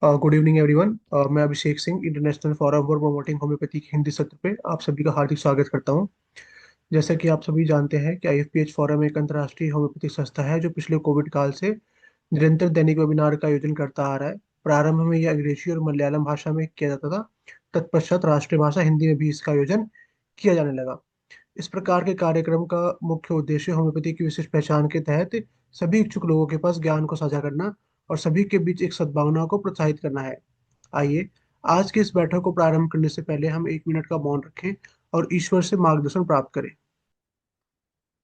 Good evening everyone. मैं Abhishek Singh international forum for promoting homeopathy के हिंदी सत्र पे आप सभी का हार्दिक स्वागत करता हूं। जैसा कि आप सभी जानते हैं कि आईएफपीएच फोरम एक अंतर्राष्ट्रीय होम्योपैथिक संस्था है जो पिछले कोविड काल से निरंतर दैनिक वेबिनार का आयोजन करता आ रहा है। प्रारंभ में यह अंग्रेजी और मलयालम भाषा में किया जाता था। तत्पश्चात राष्ट्रीय भाषा हिंदी में भी इसका आयोजन किया जाने लगा। इस प्रकार के कार्यक्रम का मुख्य उद्देश्य होम्योपैथी की विशिष्ट पहचान के तहत सभी इच्छुक लोगों के पास ज्ञान को साझा करना और सभी के बीच एक सद्भावना को प्रोत्साहित करना है। आइए आज की इस बैठक को प्रारंभ करने से पहले हम 1 मिनट का मौन रखें और ईश्वर से मार्गदर्शन प्राप्त करें।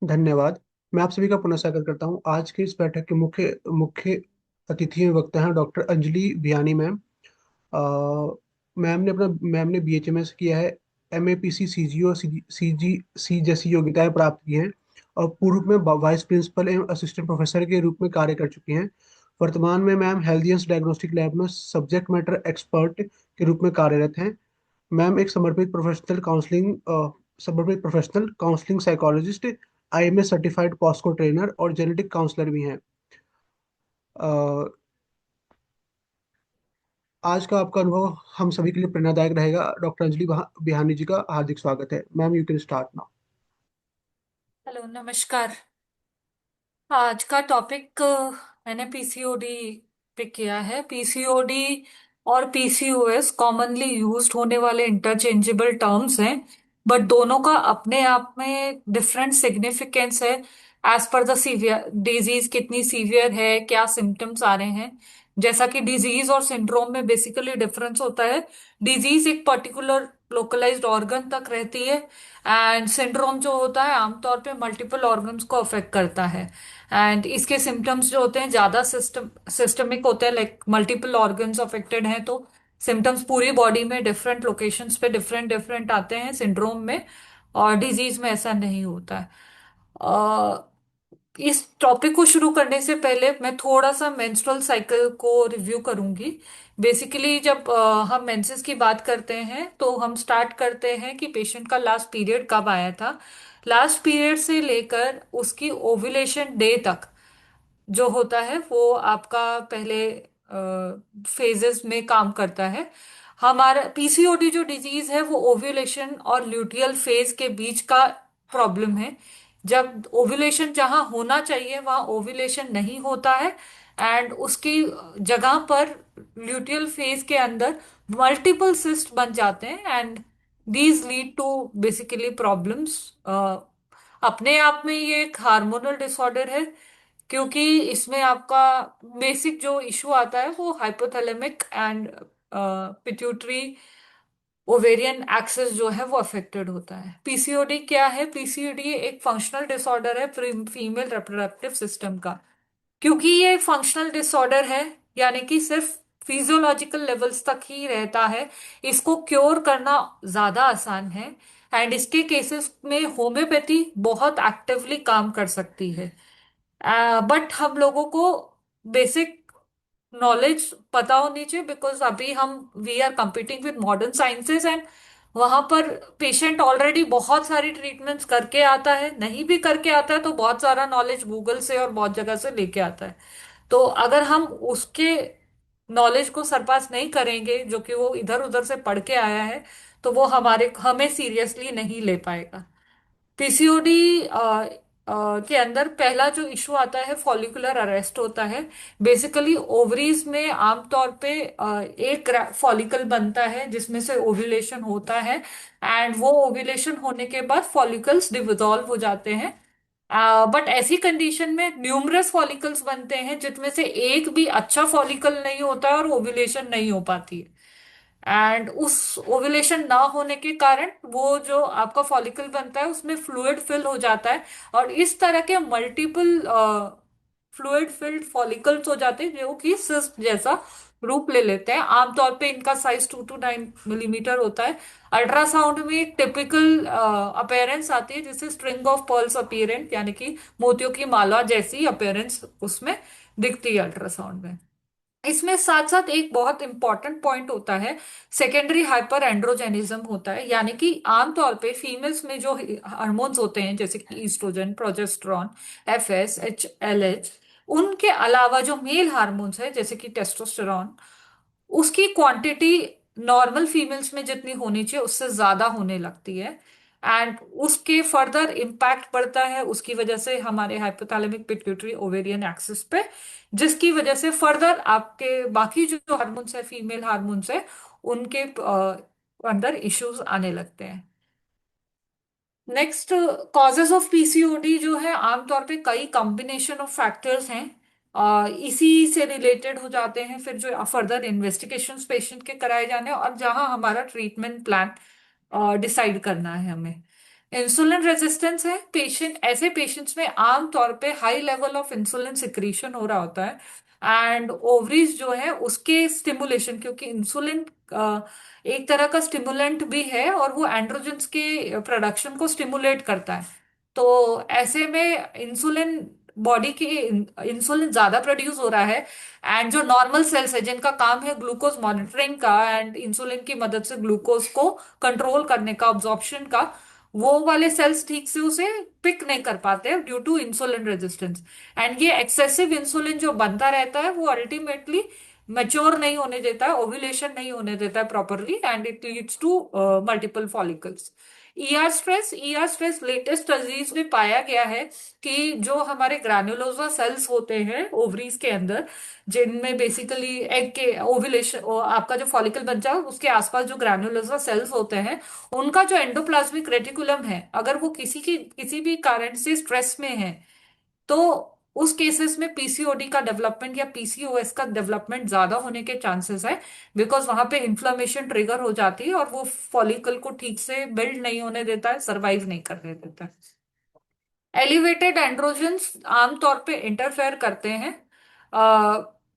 धन्यवाद। मैं आप सभी का पुनः स्वागत करता हूं। आज की इस बैठक के मुख्य मुख्य अतिथि वक्ता हैं डॉक्टर अंजलि बियानी मैम। अ, मैम ने बीएचएमएस किया है। एमएपीसी सीजीओ सीजी सी जैसी योग्यताएं प्राप्त की हैं और पूर्व में वाइस प्रिंसिपल एवं असिस्टेंट प्रोफेसर के रूप में कार्य कर चुकी हैं। वर्तमान में मैम हेल्थियंस डायग्नोस्टिक लैब में सब्जेक्ट मैटर एक्सपर्ट के रूप में कार्यरत हैं। मैम एक समर्पित professional counselling psychologist, IMS certified POCSO trainer और जेनेटिक काउंसलर भी हैं। अ, आज का आपका अनुभव हम सभी के लिए प्रेरणादायक रहेगा। डॉक्टर अंजलि बिहानी जी का हार्दिक स्वागत है। Ma'am you can start now. Hello, नमस्कार। आज का टॉपिक मैंने पीसीओडी पे किया है। पीसीओडी और पीसीओएस कॉमनली यूज्ड होने वाले इंटरचेंजेबल टर्म्स हैं, बट दोनों का अपने आप में डिफरेंट सिग्निफिकेंस है। As per the severe disease कितनी सीवियर है, क्या सिम्टम्स आ रहे हैं। जैसा कि डिजीज और सिंड्रोम में बेसिकली डिफरेंस होता है। डिजीज एक पर्टिकुलर लोकलाइज्ड ऑर्गन तक रहती है, एंड सिंड्रोम जो होता है आमतौर पे मल्टीपल ऑर्गन्स को अफेक्ट करता है। एंड इसके सिम्टम्स जो होते हैं ज्यादा सिस्टमिक होते हैं, लाइक मल्टीपल ऑर्गन्स अफेक्टेड हैं तो सिम्टम्स पूरी बॉडी में डिफरेंट लोकेशंस पे डिफरेंट डिफरेंट आते हैं सिंड्रोम में। और डिजीज में ऐसा नहीं होता है। इस टॉपिक को शुरू करने से पहले मैं थोड़ा सा मेंस्ट्रुअल साइकिल को रिव्यू करूंगी। बेसिकली जब हम मेंसेस की बात करते हैं तो हम स्टार्ट करते हैं कि पेशेंट का लास्ट पीरियड कब आया था। लास्ट पीरियड से लेकर उसकी ओव्यूलेशन डे तक जो होता है वो आपका पहले फेजेस में काम करता है। हमारा पीसीओडी जो डिजीज है वो ओव्यूलेशन और ल्यूटियल फेज के बीच का प्रॉब्लम है। जब ओव्यूलेशन जहां होना चाहिए वहां ओव्यूलेशन नहीं होता है, एंड उसकी जगह पर ल्यूटियल फेज के अंदर मल्टीपल सिस्ट बन जाते हैं, and these lead to basically problems. अपने आप में ये एक हार्मोनल डिसऑर्डर है, क्योंकि इसमें आपका बेसिक जो इशू आता है वो hypothalamic and pituitary ovarian axis जो है वो अफेक्टेड होता है। पीसीओडी क्या है? पीसीओडी एक फंक्शनल डिसऑर्डर है फीमेल रिप्रोडक्टिव सिस्टम का। क्योंकि ये एक फंक्शनल डिसऑर्डर है, यानी कि सिर्फ फिजियोलॉजिकल लेवल्स तक ही रहता है, इसको क्योर करना ज्यादा आसान है। एंड इसके केसेस में होम्योपैथी बहुत एक्टिवली काम कर सकती है। बट हम लोगों को बेसिक नॉलेज पता होनी चाहिए, बिकॉज अभी हम we are competing with modern sciences, and वहां पर पेशेंट ऑलरेडी बहुत सारी ट्रीटमेंट्स करके आता है, नहीं भी करके आता है तो बहुत सारा नॉलेज गूगल से और बहुत जगह से लेके आता है। तो अगर हम उसके नॉलेज को सरपास नहीं करेंगे जो कि वो इधर उधर से पढ़ के आया है, तो वो हमें सीरियसली नहीं ले पाएगा। पीसीओडी के अंदर पहला जो इशू आता है फॉलिकुलर अरेस्ट होता है। बेसिकली ओवरीज में आमतौर पे एक फॉलिकल बनता है जिसमें से ओव्यूलेशन होता है, एंड वो ओव्यूलेशन होने के बाद फॉलिकल्स डिसॉल्व हो जाते हैं। बट ऐसी कंडीशन में न्यूमरस फॉलिकल्स बनते हैं जिनमें से एक भी अच्छा फॉलिकल नहीं होता है और ओव्यूलेशन नहीं हो पाती है। एंड उस ओव्यूलेशन ना होने के कारण वो जो आपका फॉलिकल बनता है उसमें फ्लूइड फिल हो जाता है, और इस तरह के मल्टीपल फ्लूइड फिल्ड फॉलिकल्स हो जाते हैं जो कि सिस्ट जैसा रूप ले लेते हैं। आमतौर पे इनका साइज 2 to 9 मिलीमीटर होता है। अल्ट्रासाउंड में एक टिपिकल अपीयरेंस आती है जिसे स्ट्रिंग ऑफ पर्ल्स अपीयरेंस, यानी कि मोतियों की माला जैसी अपीयरेंस उसमें दिखती है अल्ट्रासाउंड में। इसमें साथ साथ एक बहुत इंपॉर्टेंट पॉइंट होता है, सेकेंडरी हाइपर एंड्रोजेनिज्म होता है। यानी कि आमतौर पे फीमेल्स में जो हार्मोन्स होते हैं जैसे कि ईस्ट्रोजन, प्रोजेस्टेरॉन, एफएसएच, एलएच, उनके अलावा जो मेल हार्मोन्स है जैसे कि टेस्टोस्टेरॉन, उसकी क्वांटिटी नॉर्मल फीमेल्स में जितनी होनी चाहिए उससे ज्यादा होने लगती है। एंड उसके फर्दर इम्पैक्ट पड़ता है उसकी वजह से हमारे हाइपोथैलेमिक पिट्यूटरी ओवेरियन एक्सिस पे, जिसकी वजह से फर्दर आपके बाकी जो हार्मोन्स है, फीमेल हार्मोन्स है, उनके अंदर इश्यूज आने लगते हैं। नेक्स्ट, कॉजेज ऑफ पीसीओडी जो है आमतौर पे कई कॉम्बिनेशन ऑफ फैक्टर्स हैं, इसी से रिलेटेड हो जाते हैं फिर जो फर्दर इन्वेस्टिगेशंस पेशेंट के कराए जाने हैं, और जहां हमारा ट्रीटमेंट प्लान डिसाइड करना है हमें। इंसुलिन रेजिस्टेंस है, पेशेंट ऐसे पेशेंट्स में आमतौर पे high level of insulin secretion हो रहा होता है, एंड ओवरीज जो है उसके स्टिमुलेशन, क्योंकि इंसुलिन एक तरह का स्टिमुलेंट भी है और वो एंड्रोजन्स के प्रोडक्शन को स्टिमुलेट करता है। तो ऐसे में इंसुलिन बॉडी की इंसुलिन ज्यादा प्रोड्यूस हो रहा है, एंड जो नॉर्मल सेल्स है जिनका काम है ग्लूकोज मॉनिटरिंग का एंड इंसुलिन की मदद से ग्लूकोज को कंट्रोल करने का, ऑब्जॉर्प्शन का, वो वाले सेल्स ठीक से उसे पिक नहीं कर पाते due to insulin resistance. And ये एक्सेसिव इंसुलिन जो बनता रहता है वो अल्टीमेटली मैच्योर नहीं होने देता है, ओव्यूलेशन नहीं होने देता है properly, and it leads to multiple follicles. ER stress latest studies में पाया गया है कि जो हमारे ग्रैन्युलोसा सेल्स होते हैं ओवरीज के अंदर, जिनमें बेसिकली एग के ओव्यूलेशन, आपका जो फॉलिकल बन जाए उसके आसपास जो ग्रैन्युलोसा सेल्स होते हैं, उनका जो एंडोप्लाज्मिक रेटिकुलम है, अगर वो किसी भी कारण से स्ट्रेस में है, तो उस केसेस में पीसीओडी का डेवलपमेंट या पीसीओएस का डेवलपमेंट ज्यादा होने के चांसेस है, बिकॉज वहां पे इन्फ्लेमेशन ट्रिगर हो जाती है और वो फॉलिकल को ठीक से बिल्ड नहीं होने देता है, सरवाइव नहीं करने देता है। एलिवेटेड एंड्रोजन्स आमतौर पे इंटरफेयर करते हैं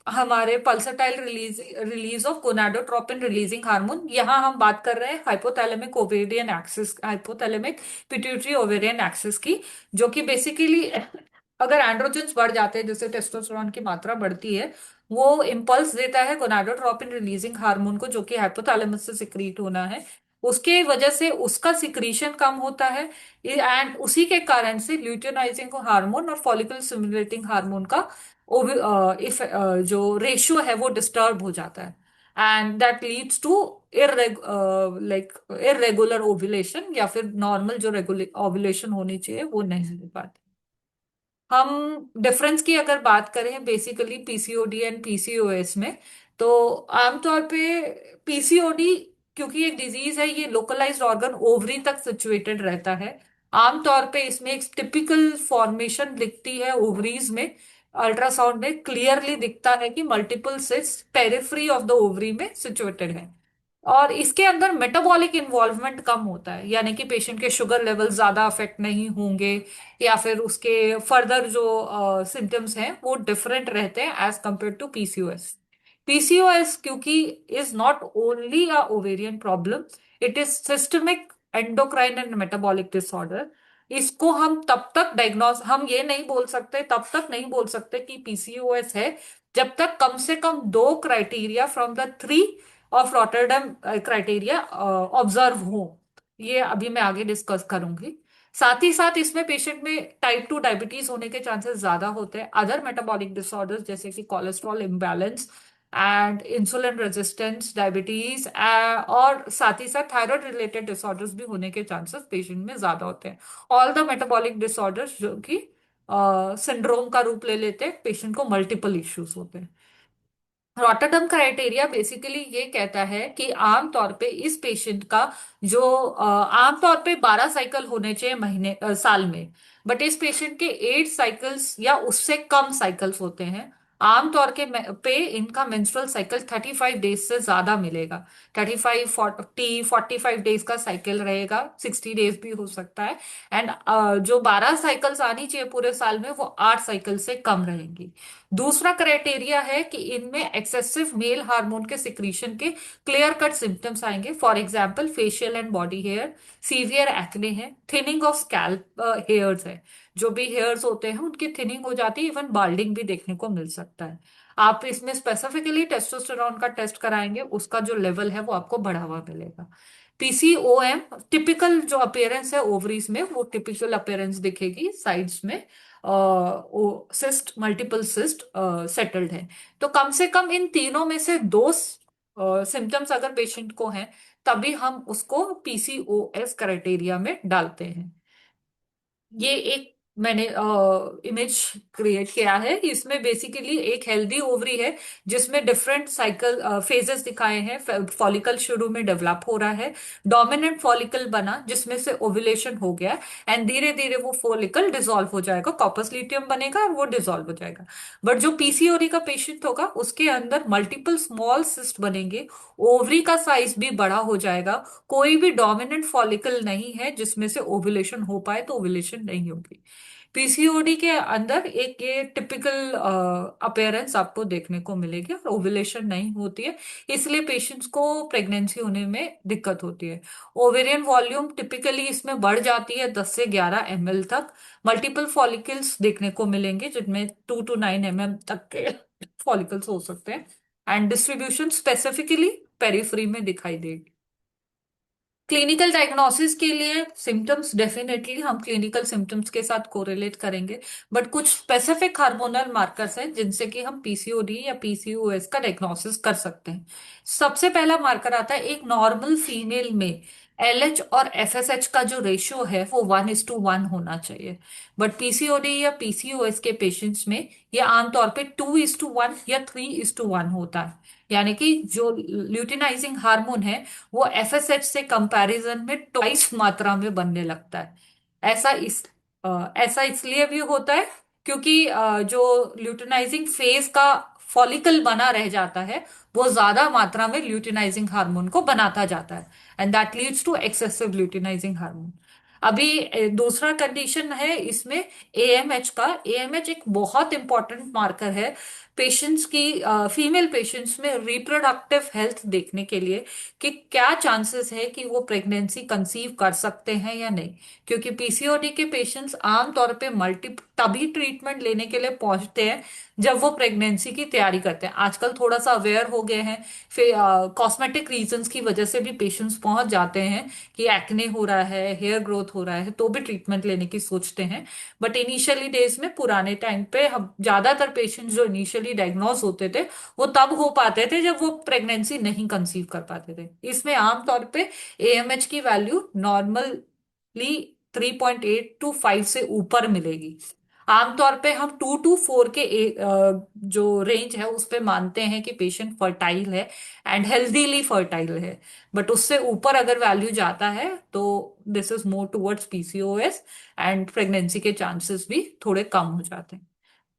हमारे pulsatile release release of gonadotropin releasing hormone. यहाँ हम बात कर रहे हैं hypothalamic ovarian axis, hypothalamic pituitary ovarian axis की, जो कि बेसिकली अगर एंड्रोजन्स बढ़ जाते हैं, जैसे टेस्टोस्टेरोन की मात्रा बढ़ती है, वो इम्पल्स देता है गोनाडोट्रोपिन रिलीजिंग हार्मोन को, जो कि हाइपोथैलेमस से सिक्रीट होना है। उसके वजह से उसका सिक्रीशन कम होता है, एंड उसी के कारण से ल्यूटियोनाइजिंग हार्मोन और फॉलिकल स्टिमुलेटिंग हार्मोन का जो रेशियो है वो डिस्टर्ब हो जाता है, and that leads to like irregular ovulation, या फिर नॉर्मल जो रेगुलर ओव्यूलेशन होनी चाहिए वो नहीं हो पाती। हम डिफरेंस की अगर बात करें बेसिकली पीसीओडी एंड पीसीओएस में, तो आमतौर पे पीसीओडी, क्योंकि एक डिजीज है, ये लोकलाइज्ड ऑर्गन ओवरी तक सिचुएटेड रहता है। आमतौर पे इसमें एक टिपिकल फॉर्मेशन दिखती है ओवरीज में, अल्ट्रासाउंड में क्लियरली दिखता है कि multiple cyst periphery of the ovary में सिचुएटेड है, और इसके अंदर मेटाबॉलिक इन्वॉल्वमेंट कम होता है, यानी कि पेशेंट के शुगर लेवल ज्यादा अफेक्ट नहीं होंगे, या फिर उसके फर्दर जो सिम्टम्स हैं वो डिफरेंट रहते हैं as compare to PCOS. PCOS क्योंकि is not only a ovarian problem, it is systemic endocrine and metabolic disorder. इसको हम ये नहीं बोल सकते, तब तक नहीं बोल सकते कि पीसीओएस है जब तक कम से कम दो criteria from the three of Rotterdam criteria observe हो। ये अभी मैं आगे डिस्कस करूंगी। साथ ही साथ इसमें पेशेंट में टाइप 2 डायबिटीज होने के चांसेस ज्यादा होते हैं, अदर मेटाबॉलिक डिसऑर्डर्स जैसे कि cholesterol imbalance and insulin resistance diabetes, और साथ ही साथ थायराइड रिलेटेड डिसऑर्डर्स भी होने के चांसेस पेशेंट में ज्यादा होते हैं। ऑल द मेटाबॉलिक डिसऑर्डर्स जो कि सिंड्रोम का रूप ले लेते हैं, पेशेंट को मल्टीपल इश्यूज होते हैं। रॉटरडम क्राइटेरिया बेसिकली ये कहता है कि आमतौर पे इस पेशेंट का जो आमतौर पे 12 साइकिल होने चाहिए साल में, बट इस पेशेंट के 8 साइकिल्स या उससे कम साइकिल्स होते हैं। आमतौर पे इनका मेंस्ट्रुअल साइकिल 35 डेज से ज्यादा मिलेगा, 35 40 45 डेज का साइकिल रहेगा, 60 डेज भी हो सकता है। एंड जो 12 साइकिल्स आनी चाहिए पूरे साल में वो 8 साइकिल से कम रहेंगी। दूसरा क्राइटेरिया है कि इनमें एक्सेसिव मेल हार्मोन के सिक्रीशन के क्लियर कट सिम्टम्स आएंगे, for example facial and body hair, severe acne है, थिनिंग ऑफ स्कैल्प हेयर्स है, जो भी हेयर्स होते हैं उनकी थिनिंग हो जाती है, इवन बाल्डिंग भी देखने को मिल सकता है। आप इसमें स्पेसिफिकली टेस्टोस्टेरोन का टेस्ट कराएंगे, उसका जो लेवल है वो आपको बढ़ा हुआ मिलेगा। पीसीओएम टिपिकल जो अपेयरेंस है ओवरीज में, वो टिपिकल अपेयरेंस दिखेगी साइड्स में, सिस्ट, मल्टीपल सिस्ट सेटल्ड है। तो कम से कम इन तीनों में से दो सिम्टम्स अगर पेशेंट को हैं, तभी हम उसको पीसीओएस क्राइटेरिया में डालते हैं। ये एक मैंने इमेज क्रिएट किया है। इसमें बेसिकली एक हेल्दी ओवरी है जिसमें डिफरेंट साइकिल फेजेस दिखाए हैं। फॉलिकल शुरू में डेवलप हो रहा है, डोमिनेंट फॉलिकल बना जिसमें से ओव्यूलेशन हो गया, एंड धीरे धीरे वो फॉलिकल डिसॉल्व हो जाएगा, कॉर्पस ल्यूटियम बनेगा और वो डिसॉल्व हो जाएगा। बट जो पीसीओडी का पेशेंट होगा उसके अंदर मल्टीपल स्मॉल सिस्ट बनेंगे, ओवरी का साइज भी बड़ा हो जाएगा, कोई भी डोमिनेंट फॉलिकल नहीं है जिसमें से ओव्यूलेशन हो पाए, तो ओव्यूलेशन नहीं होगी। पीसीओडी के अंदर एक ये टिपिकल अपीयरेंस आपको देखने को मिलेगी और ओव्यूलेशन नहीं होती है, इसलिए पेशेंट्स को प्रेगनेंसी होने में दिक्कत होती है। ओवेरियन वॉल्यूम टिपिकली इसमें बढ़ जाती है 10 से 11 ml तक। मल्टीपल फॉलिकल्स देखने को मिलेंगे जिनमें 2 to 9 mm तक के फॉलिकल्स हो सकते हैं, एंड डिस्ट्रीब्यूशन स्पेसिफिकली पेरिफेरी में दिखाई देगी। क्लिनिकल डायग्नोसिस के लिए सिम्टम्स डेफिनेटली हम क्लिनिकल सिम्टम्स के साथ कोरिलेट करेंगे, बट कुछ स्पेसिफिक हार्मोनल मार्कर्स हैं जिनसे कि हम पीसीओडी या पीसीओएस का डायग्नोसिस कर सकते हैं। सबसे पहला मार्कर आता है एक नॉर्मल फीमेल में एलएच और एफएसएच का जो रेशियो है वो 1:1 होना चाहिए। बट पीसीओडी या पीसीओएस के पेशेंट्स में ये आमतौर पे 2:1 या 3:1 होता है, यानी कि जो ल्यूटिनाइजिंग हार्मोन है वो एफएसएच से कंपैरिजन में ट्वाइस मात्रा में बनने लगता है। ऐसा इस ऐसा इसलिए भी होता है क्योंकि जो ल्यूटिनाइजिंग फेज का फॉलिकल बना रह जाता है वो ज्यादा मात्रा में ल्यूटिनाइजिंग हार्मोन को बनाता जाता है, and that leads to excessive luteinizing hormone. अभी दूसरा कंडीशन है इसमें एएमएच का। एएमएच एक बहुत इंपॉर्टेंट मार्कर है पेशेंट्स की, फीमेल पेशेंट्स में रिप्रोडक्टिव हेल्थ देखने के लिए कि क्या चांसेस है कि वो प्रेगनेंसी कंसीव कर सकते हैं या नहीं। क्योंकि पीसीओडी के पेशेंट्स आमतौर पे मल्टी तभी ट्रीटमेंट लेने के लिए पहुंचते हैं जब वो प्रेगनेंसी की तैयारी करते हैं। आजकल थोड़ा सा अवेयर हो गए हैं, फिर कॉस्मेटिक रीजंस की वजह से भी पेशेंट्स पहुंच जाते हैं कि एक्ने हो रहा है, हेयर ग्रोथ हो रहा है, तो भी ट्रीटमेंट लेने की सोचते हैं। बट इनिशियली डेज में पुराने टाइम पे हम ज्यादातर पेशेंट्स जो इनिशियली डायग्नोज होते थे वो तब हो पाते थे जब वो प्रेगनेंसी नहीं कंसीव कर पाते थे। इसमें आमतौर पे एएमएच की वैल्यू नॉर्मली 3.8 to 5 से ऊपर मिलेगी। आमतौर पे हम 2 to 4 के जो रेंज है उस पे मानते हैं कि पेशेंट फर्टाइल है एंड हेल्दीली फर्टाइल है। बट उससे ऊपर अगर वैल्यू जाता है तो this is more towards PCOS, and pregnancy के चांसेस भी थोड़े कम हो जाते हैं।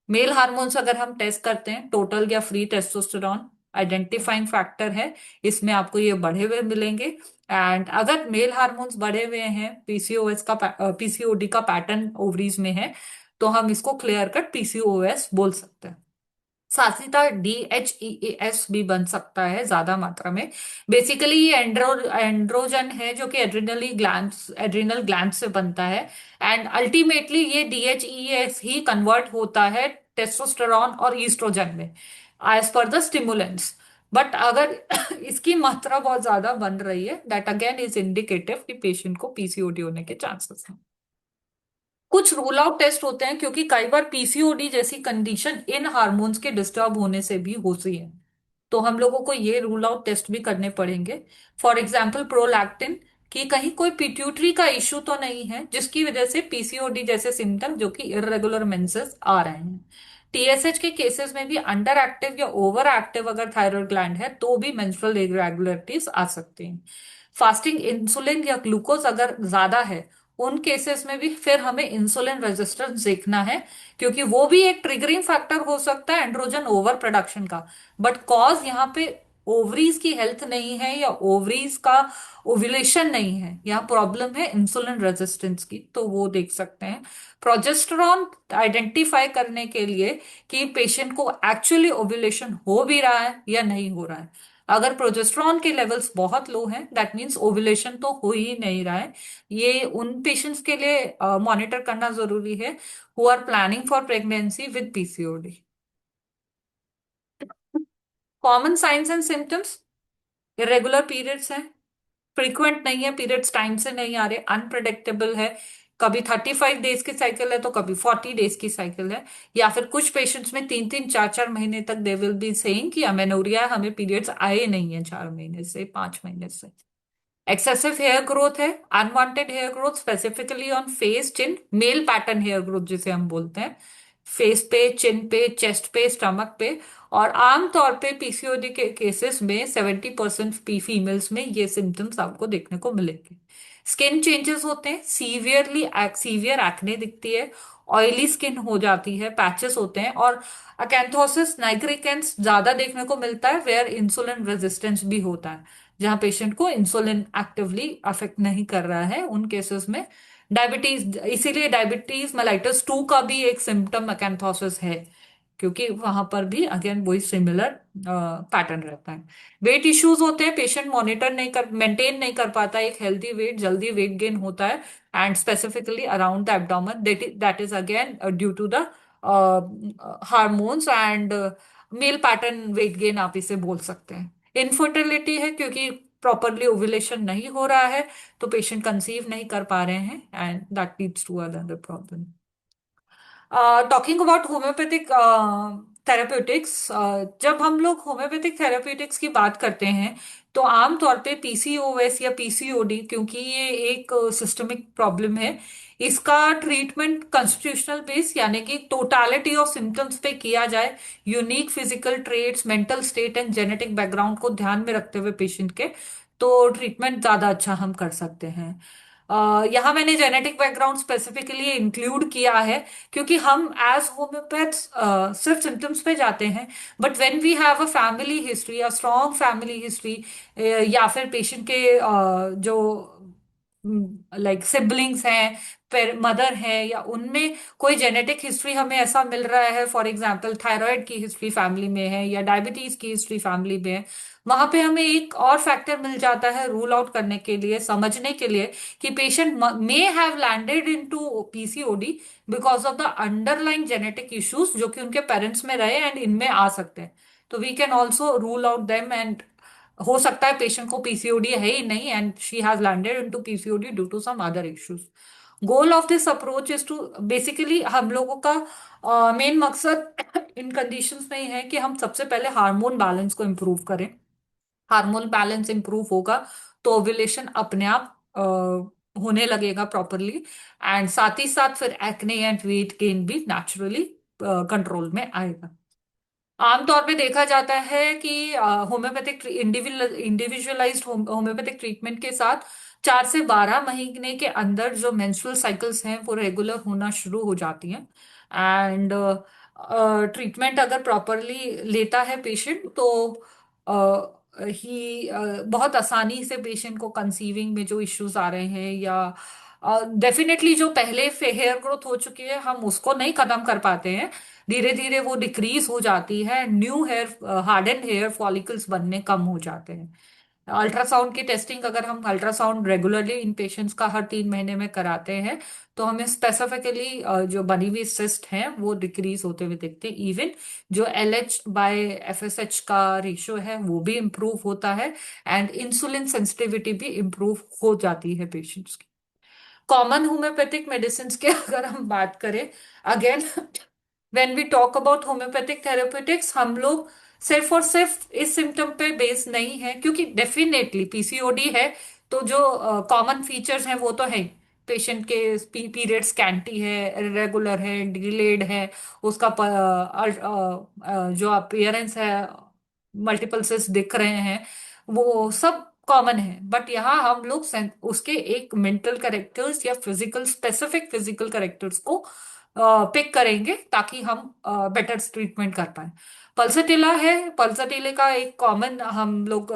मेल हार्मोन्स अगर हम टेस्ट करते हैं, टोटल या फ्री टेस्टोस्टेरॉन आइडेंटिफाइंग फैक्टर है, इसमें आपको ये बढ़े हुए मिलेंगे। एंड अगर मेल हार्मोन्स बढ़े हुए हैं, पीसीओएस का पीसीओडी का पैटर्न ओवरीज में है, तो हम इसको क्लियर कट पीसीओएस बोल सकते हैं। साथ ही साथ डीएचईएस भी बन सकता है ज्यादा मात्रा में। बेसिकली ये एंड्रोजन है जो कि एड्रिनल ग्लैंड से बनता है, एंड अल्टीमेटली ये डीएचईएस ही कन्वर्ट होता है टेस्टोस्टेरॉन और ईस्ट्रोजन में as per the stimulants. But अगर इसकी मात्रा बहुत ज्यादा बन रही है, दैट अगेन इज इंडिकेटिव कि पेशेंट को पीसीओडी होने के चांसेस हैं। कुछ रूल आउट टेस्ट होते हैं क्योंकि कई बार पीसीओडी जैसी कंडीशन इन हार्मोन्स के डिस्टर्ब होने से भी होती है, तो हम लोगों को ये रूल आउट टेस्ट भी करने पड़ेंगे। फॉर एग्जाम्पल प्रोलैक्टिन, कि कहीं कोई पिट्यूटरी का इश्यू तो नहीं है जिसकी वजह से पीसीओडी जैसे सिम्टम जो कि इरेगुलर मेंसेस आ रहे हैं। टीएसएच के केसेस में भी अंडर एक्टिव या ओवर एक्टिव अगर थायराइड ग्लैंड है तो भी मेंस्ट्रुअल इरेगुलरिटीज आ सकती हैं। फास्टिंग इंसुलिन या ग्लूकोज अगर ज्यादा है उन केसेस में भी फिर हमें इंसुलिन रेजिस्टेंस देखना है, क्योंकि वो भी एक ट्रिगरिंग फैक्टर हो सकता है एंड्रोजन ओवर प्रोडक्शन का। बट कॉज यहाँ पे ओवरीज की हेल्थ नहीं है या ओवरीज का ओव्यूलेशन नहीं है, यहाँ प्रॉब्लम है इंसुलिन रेजिस्टेंस की, तो वो देख सकते हैं। प्रोजेस्टेरॉन आइडेंटिफाई करने के लिए कि पेशेंट को एक्चुअली ओव्यूलेशन हो भी रहा है या नहीं हो रहा है। अगर प्रोजेस्टेरॉन के लेवल्स बहुत लो हैं दैट मीन्स ओव्यूलेशन तो हो ही नहीं रहा है। ये उन पेशेंट्स के लिए मॉनिटर करना जरूरी है who are planning for pregnancy with PCOD. Common signs and symptoms, irregular periods हैं, फ्रीक्वेंट नहीं है पीरियड्स, टाइम से नहीं आ रहे, अनप्रडिक्टेबल है, कभी 35 डेज की साइकिल है तो कभी 40 डेज की साइकिल है। या फिर कुछ पेशेंट्स में 3 3 4 4 महीने तक दे विल बी सेइंग कि अमेनोरिया है, हमें पीरियड्स आए नहीं है 4 महीने से 5 महीने से। एक्सेसिव हेयर ग्रोथ है, unwanted hair growth specifically on face chin, male pattern hair growth जिसे हम बोलते हैं, फेस पे, चिन पे, चेस्ट पे, स्टमक पे। और आमतौर पे पीसीओडी के केसेस में 70% पी फीमेल्स में ये सिम्टम्स आपको देखने को मिलेंगे। स्किन चेंजेस होते हैं, सीवियर एक्ने दिखती है, ऑयली स्किन हो जाती है, पैचेस होते हैं, और अकैंथोसिस नाइग्रिकेंस ज्यादा देखने को मिलता है वेयर इंसुलिन रेजिस्टेंस भी होता है, जहां पेशेंट को इंसुलिन एक्टिवली अफेक्ट नहीं कर रहा है उन केसेस में। डायबिटीज, इसीलिए डायबिटीज मेलाइटस 2 का भी एक सिम्टम अकैंथोसिस है, क्योंकि वहां पर भी अगेन वही सिमिलर पैटर्न रहता है। वेट इश्यूज होते हैं, पेशेंट मॉनिटर नहीं कर मेंटेन नहीं कर पाता एक हेल्दी वेट, जल्दी वेट गेन होता है, and specifically around the abdomen, that is again due to the hormones and male pattern weight gain आप इसे बोल सकते हैं। इनफर्टिलिटी है, क्योंकि प्रॉपरली ओव्यूलेशन नहीं हो रहा है तो पेशेंट कंसीव नहीं कर पा रहे हैं, and that leads to another problem. Talking about homeopathic therapeutics, जब हम लोग होम्योपैथिक थेराप्यूटिक्स की बात करते हैं तो आमतौर पे पीसीओएस या पीसीओडी, क्योंकि ये एक सिस्टमिक प्रॉब्लम है, इसका ट्रीटमेंट कॉन्स्टिट्यूशनल बेस यानी कि टोटालिटी ऑफ सिम्टम्स पे किया जाए, unique physical traits, mental state and genetic background को ध्यान में रखते हुए पेशेंट के, तो ट्रीटमेंट ज्यादा अच्छा हम कर सकते हैं। यहाँ मैंने जेनेटिक बैकग्राउंड स्पेसिफिकली इंक्लूड किया है, क्योंकि हम एज होम्योपैथ्स सिर्फ सिम्टम्स पे जाते हैं, but when we have a family history, a strong family history, या फिर पेशेंट के जो लाइक सिबलिंग्स हैं, फिर मदर है, या उनमें कोई जेनेटिक हिस्ट्री हमें ऐसा मिल रहा है, फॉर एग्जांपल थायराइड की हिस्ट्री फैमिली में है या डायबिटीज की हिस्ट्री फैमिली में है, वहां पे हमें एक और फैक्टर मिल जाता है रूल आउट करने के लिए, समझने के लिए कि patient may have landed into PCOD because of the underlying genetic issues जो कि उनके पेरेंट्स में रहे एंड इनमें आ सकते हैं। तो we can also rule out them, and हो सकता है पेशेंट को पीसीओडी है ही नहीं and she has landed into PCOD due to some other issues. Goal of this approach is to, basically हम लोगों का मेन मकसद इन कंडीशंस में ही है कि हम सबसे पहले हार्मोन बैलेंस को इम्प्रूव करें। हार्मोन बैलेंस इंप्रूव होगा तो ओव्यूलेशन अपने आप होने लगेगा प्रॉपरली, एंड साथ ही साथ फिर एक्ने एंड वेट गेन भी नेचुरली कंट्रोल में आएगा। आमतौर पे देखा जाता है कि होम्योपैथिक इंडिविजुअलाइज्ड होम्योपैथिक ट्रीटमेंट के साथ 4 से 12 महीने के अंदर जो मेंस्ट्रुअल साइकिल्स हैं वो रेगुलर होना शुरू हो जाती हैं, एंड ट्रीटमेंट अगर प्रॉपरली लेता है पेशेंट तो ही बहुत आसानी से पेशेंट को कंसीविंग में जो इश्यूज आ रहे हैं, या डेफिनेटली जो पहले हेयर ग्रोथ हो चुकी है हम उसको नहीं खत्म कर पाते हैं, धीरे धीरे वो डिक्रीज हो जाती है, new hair harden hair follicles बनने कम हो जाते हैं। अल्ट्रासाउंड की टेस्टिंग अगर हम अल्ट्रासाउंड रेगुलरली इन पेशेंट्स का हर 3 महीने में कराते हैं तो हमें स्पेसिफिकली जो बनी हुई सिस्ट हैं वो डिक्रीज होते हुए दिखते हैं। इवन जो LH/FSH का रेशियो है वो भी इम्प्रूव होता है, एंड इंसुलिन सेंसिटिविटी भी इम्प्रूव हो जाती है पेशेंट्स की। कॉमन होम्योपैथिक मेडिसिन की अगर हम बात करें, again when we talk about homeopathic therapeutics, हम लोग सिर्फ और सिर्फ इस सिम्टम पे बेस नहीं है, क्योंकि डेफिनेटली पीसीओडी है तो जो कॉमन फीचर्स हैं वो तो है, पेशेंट के पीरियड स्कैंटी है, इरेगुलर है, डिलेड है, उसका जो अपीयरेंस है, मल्टीपल सिस्ट दिख रहे हैं, वो सब कॉमन है, बट यहाँ हम लोग उसके एक मेंटल करेक्टर्स या फिजिकल स्पेसिफिक फिजिकल करेक्टर्स को पिक करेंगे ताकि हम बेटर ट्रीटमेंट कर पाए। पल्सटिला है, पल्सटिले का एक कॉमन हम लोग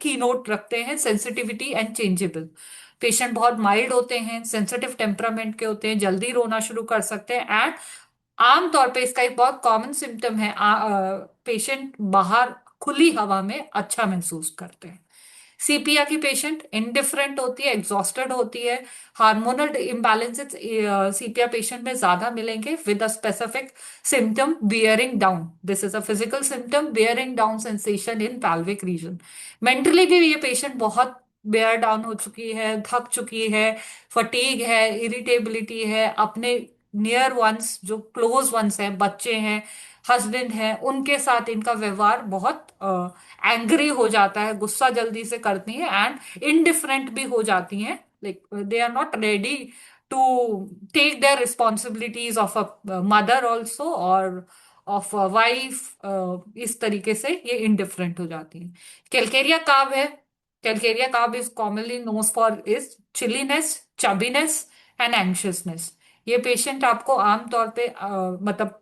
की नोट रखते हैं, सेंसिटिविटी एंड चेंजेबल। पेशेंट बहुत माइल्ड होते हैं, सेंसिटिव टेम्परामेंट के होते हैं, जल्दी रोना शुरू कर सकते हैं, एंड आमतौर पे इसका एक बहुत कॉमन सिम्टम है पेशेंट बाहर खुली हवा में अच्छा महसूस करते हैं। सीपिया की पेशेंट इंडिफरेंट होती है, एग्जॉस्टेड होती है, हार्मोनल इम्बैलेंसेस सीपिया पेशेंट में ज्यादा मिलेंगे with a specific symptom bearing down, this is a physical symptom bearing down sensation in pelvic reason. Mentally भी ये पेशेंट बहुत बेयर डाउन हो चुकी है, थक चुकी है, फटीग है, इरिटेबिलिटी है, अपने नियर वंस जो क्लोज वंस हैं, बच्चे हैं, हस्बैंड हैं, उनके साथ इनका व्यवहार बहुत एंग्री हो जाता है, गुस्सा जल्दी से करती हैं एंड इनडिफरेंट भी हो जाती हैं, like they are not ready to take their responsibilities of a mother also और ऑफ अ वाइफ। इस तरीके से ये इनडिफरेंट हो जाती है। कैलकेरिया काव है। कैलकेरिया काव is commonly known for is chilliness, chubbiness and anxiousness. ये पेशेंट आपको आमतौर पे मतलब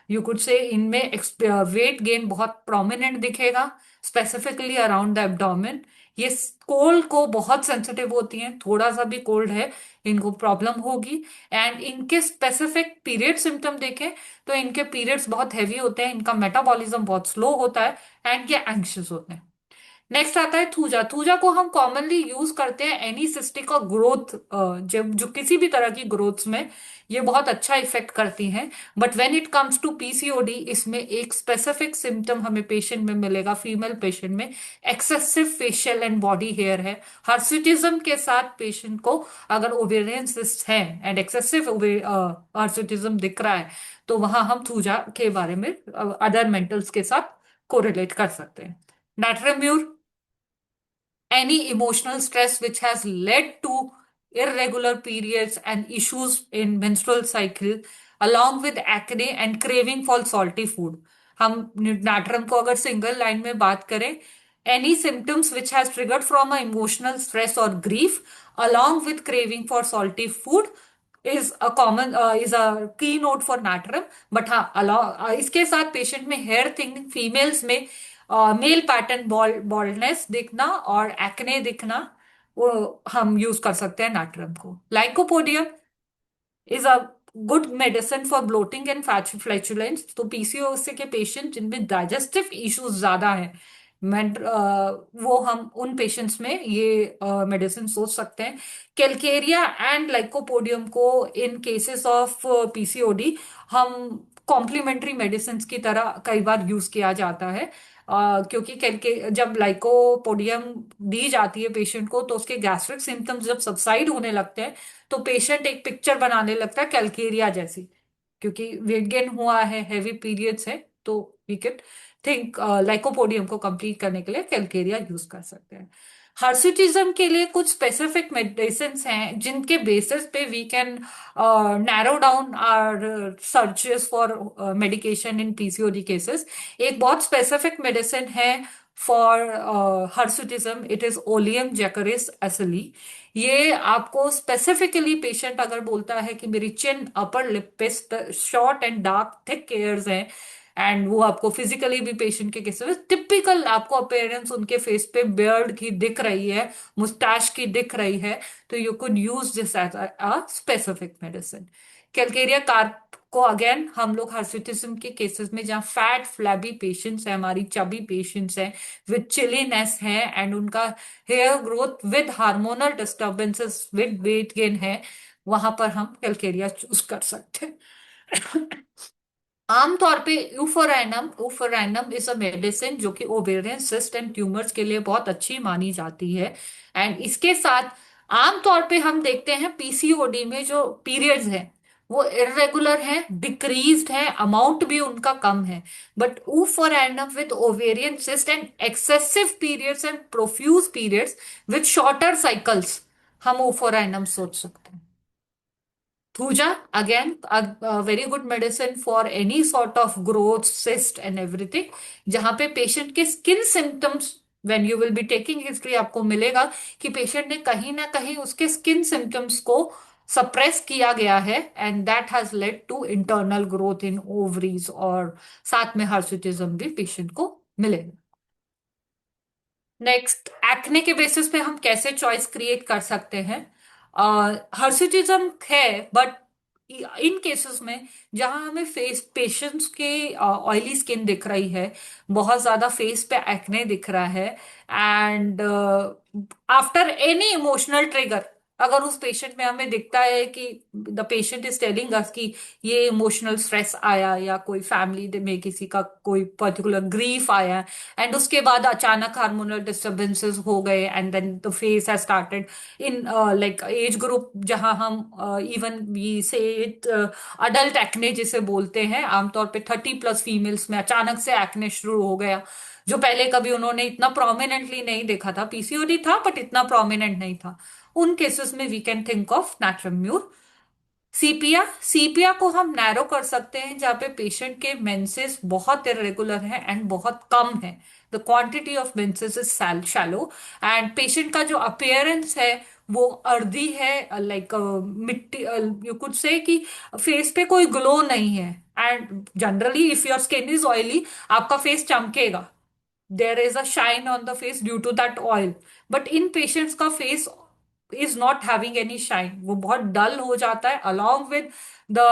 यू कुड से इनमें वेट गेन बहुत प्रोमिनेंट दिखेगा, स्पेसिफिकली अराउंड द एब्डोमेन। ये कोल्ड को बहुत सेंसिटिव होती हैं, थोड़ा सा भी कोल्ड है इनको प्रॉब्लम होगी। एंड इनके स्पेसिफिक पीरियड सिम्टम देखें तो इनके पीरियड्स बहुत हैवी होते हैं, इनका मेटाबॉलिज्म बहुत स्लो होता है एंड ये एंग्शियस होते हैं। नेक्स्ट आता है थूजा। थूजा को हम कॉमनली यूज करते हैं एनी सिस्टिक और ग्रोथ, जब जो किसी भी तरह की ग्रोथ्स में ये बहुत अच्छा इफेक्ट करती हैं। But when it comes to PCOD, इसमें एक स्पेसिफिक सिम्टम हमें पेशेंट में मिलेगा, फीमेल पेशेंट में excessive facial and body hair है। हर्सुटिज्म के साथ पेशेंट को अगर ओवेरियन सिस्ट है एंड एक्सेसिव हर्सुटिज्म दिख रहा है तो वहां हम थूजा के बारे में अदर मेंटल्स के साथ कोरिलेट कर सकते हैं। नाट्रम्यूर, any emotional stress which has led to irregular periods and issues in menstrual cycle along with acne and craving for salty food। हम नाट्रम को अगर सिंगल लाइन में बात करें, any symptoms which has triggered from a emotional stress or grief along with craving for salty food is a keynote for natrum। But हाँ इसके साथ patient में हेयर थिकनिंग, फीमेल्स में मेल पैटर्न बॉल्डनेस दिखना और एक्ने दिखना, वो हम यूज कर सकते हैं नाट्रम को। Lycopodium is a good medicine for bloating and flatulence. तो पीसीओएस के पेशेंट जिनमें डाइजेस्टिव इश्यूज ज्यादा हैं, वो हम उन पेशेंट्स में ये मेडिसिन सोच सकते हैं। कैलकेरिया एंड लाइकोपोडियम को इन केसेस ऑफ पीसीओडी हम कॉम्प्लीमेंट्री मेडिसिन की तरह कई बार यूज किया जाता है। क्योंकि कैलके जब लाइकोपोडियम दी जाती है पेशेंट को तो उसके गैस्ट्रिक सिम्टम्स जब सबसाइड होने लगते हैं तो पेशेंट एक पिक्चर बनाने लगता है कैलकेरिया जैसी, क्योंकि वेट गेन हुआ है, हैवी पीरियड्स है, तो वी कैन थिंक लाइकोपोडियम को कंप्लीट करने के लिए कैलकेरिया यूज कर सकते हैं। हर्सिटिज्म के लिए कुछ स्पेसिफिक मेडिसिन हैं जिनके बेसिस पे we can narrow down our searches for medication in PCOD cases. एक बहुत स्पेसिफिक मेडिसिन है for hirsutism, it is oleum jecoris aselli. ये आपको स्पेसिफिकली पेशेंट अगर बोलता है कि मेरी चिन अपर लिप पे short and dark thick hairs हैं एंड वो आपको फिजिकली भी पेशेंट के केस में टिपिकल आपको अपेयरेंस उनके फेस पे बियर्ड की दिख रही है, मुस्टैच की दिख रही है, तो you could use this as a specific medicine. Calcarea carb को अगेन हम लोग हर्सिटिज्म के केसेस में जहाँ फैट फ्लैबी पेशेंट्स हैं, हमारी चबी पेशेंट्स हैं विद चिलीनेस है एंड उनका hair growth with hormonal disturbances with weight gain है, वहां पर हम कैलकेरिया चूज कर सकते हैं। आमतौर पे यूफोराइनम यूफोराइनम इज अ मेडिसिन जो कि ओवेरियन सिस्ट एंड ट्यूमर्स के लिए बहुत अच्छी मानी जाती है। एंड इसके साथ आमतौर पे हम देखते हैं पीसीओडी में जो पीरियड्स हैं वो इरेगुलर हैं, डिक्रीज्ड हैं, अमाउंट भी उनका कम है। But euphorinum with ovarian cyst and excessive periods and profuse periods with shorter cycles, हम यूफोराइनम सोच सकते हैं। Thuja, again, a very good medicine for any sort of growth, cyst and everything. जहां पे पेशेंट के skin symptoms, when you will be taking history, आपको मिलेगा कि पेशेंट ने कहीं ना कहीं उसके स्किन सिम्टम्स को सप्रेस किया गया है and that has led to internal growth in ovaries, और साथ में हर्सुटिज्म भी पेशेंट को मिलेगा। नेक्स्ट, एक्ने के बेसिस पे हम कैसे चॉइस क्रिएट कर सकते हैं। हर्सिटिज्म है बट इन केसेस में जहां हमें फेस पेशेंट्स के ऑयली स्किन दिख रही है, बहुत ज्यादा फेस पे एक्ने दिख रहा है and after any emotional trigger, अगर उस पेशेंट में हमें दिखता है कि the patient is telling us कि ये इमोशनल स्ट्रेस आया, या कोई फैमिली में किसी का कोई पर्टिकुलर ग्रीफ आया, एंड उसके बाद अचानक हार्मोनल डिस्टरबेंसेस हो गए, and then the face has started in like age group, जहां हम even we say it adult acne जिसे बोलते हैं, आमतौर पे 30+ फीमेल्स में अचानक से एक्ने शुरू हो गया, जो पहले कभी उन्होंने इतना प्रोमिनेंटली नहीं देखा था। पीसीओडी था बट इतना प्रोमिनेंट नहीं था। उन केसेस में वी कैन थिंक ऑफ नाट्रम्यूर। सीपिया, सीपिया को हम नैरो कर सकते हैं जहाँ पे पेशेंट के मेंसेस बहुत इरेगुलर है एंड बहुत कम है। The quantity of menses is shallow, and patient का जो अपियरेंस है वो अर्दी है, लाइक मिट्टी, यू कुड से कि फेस पे कोई ग्लो नहीं है। And generally if your skin is oily, आपका face चमकेगा, there is a shine on the face due to that oil, but in patients का face is not having any shine, वो बहुत डल हो जाता है along with the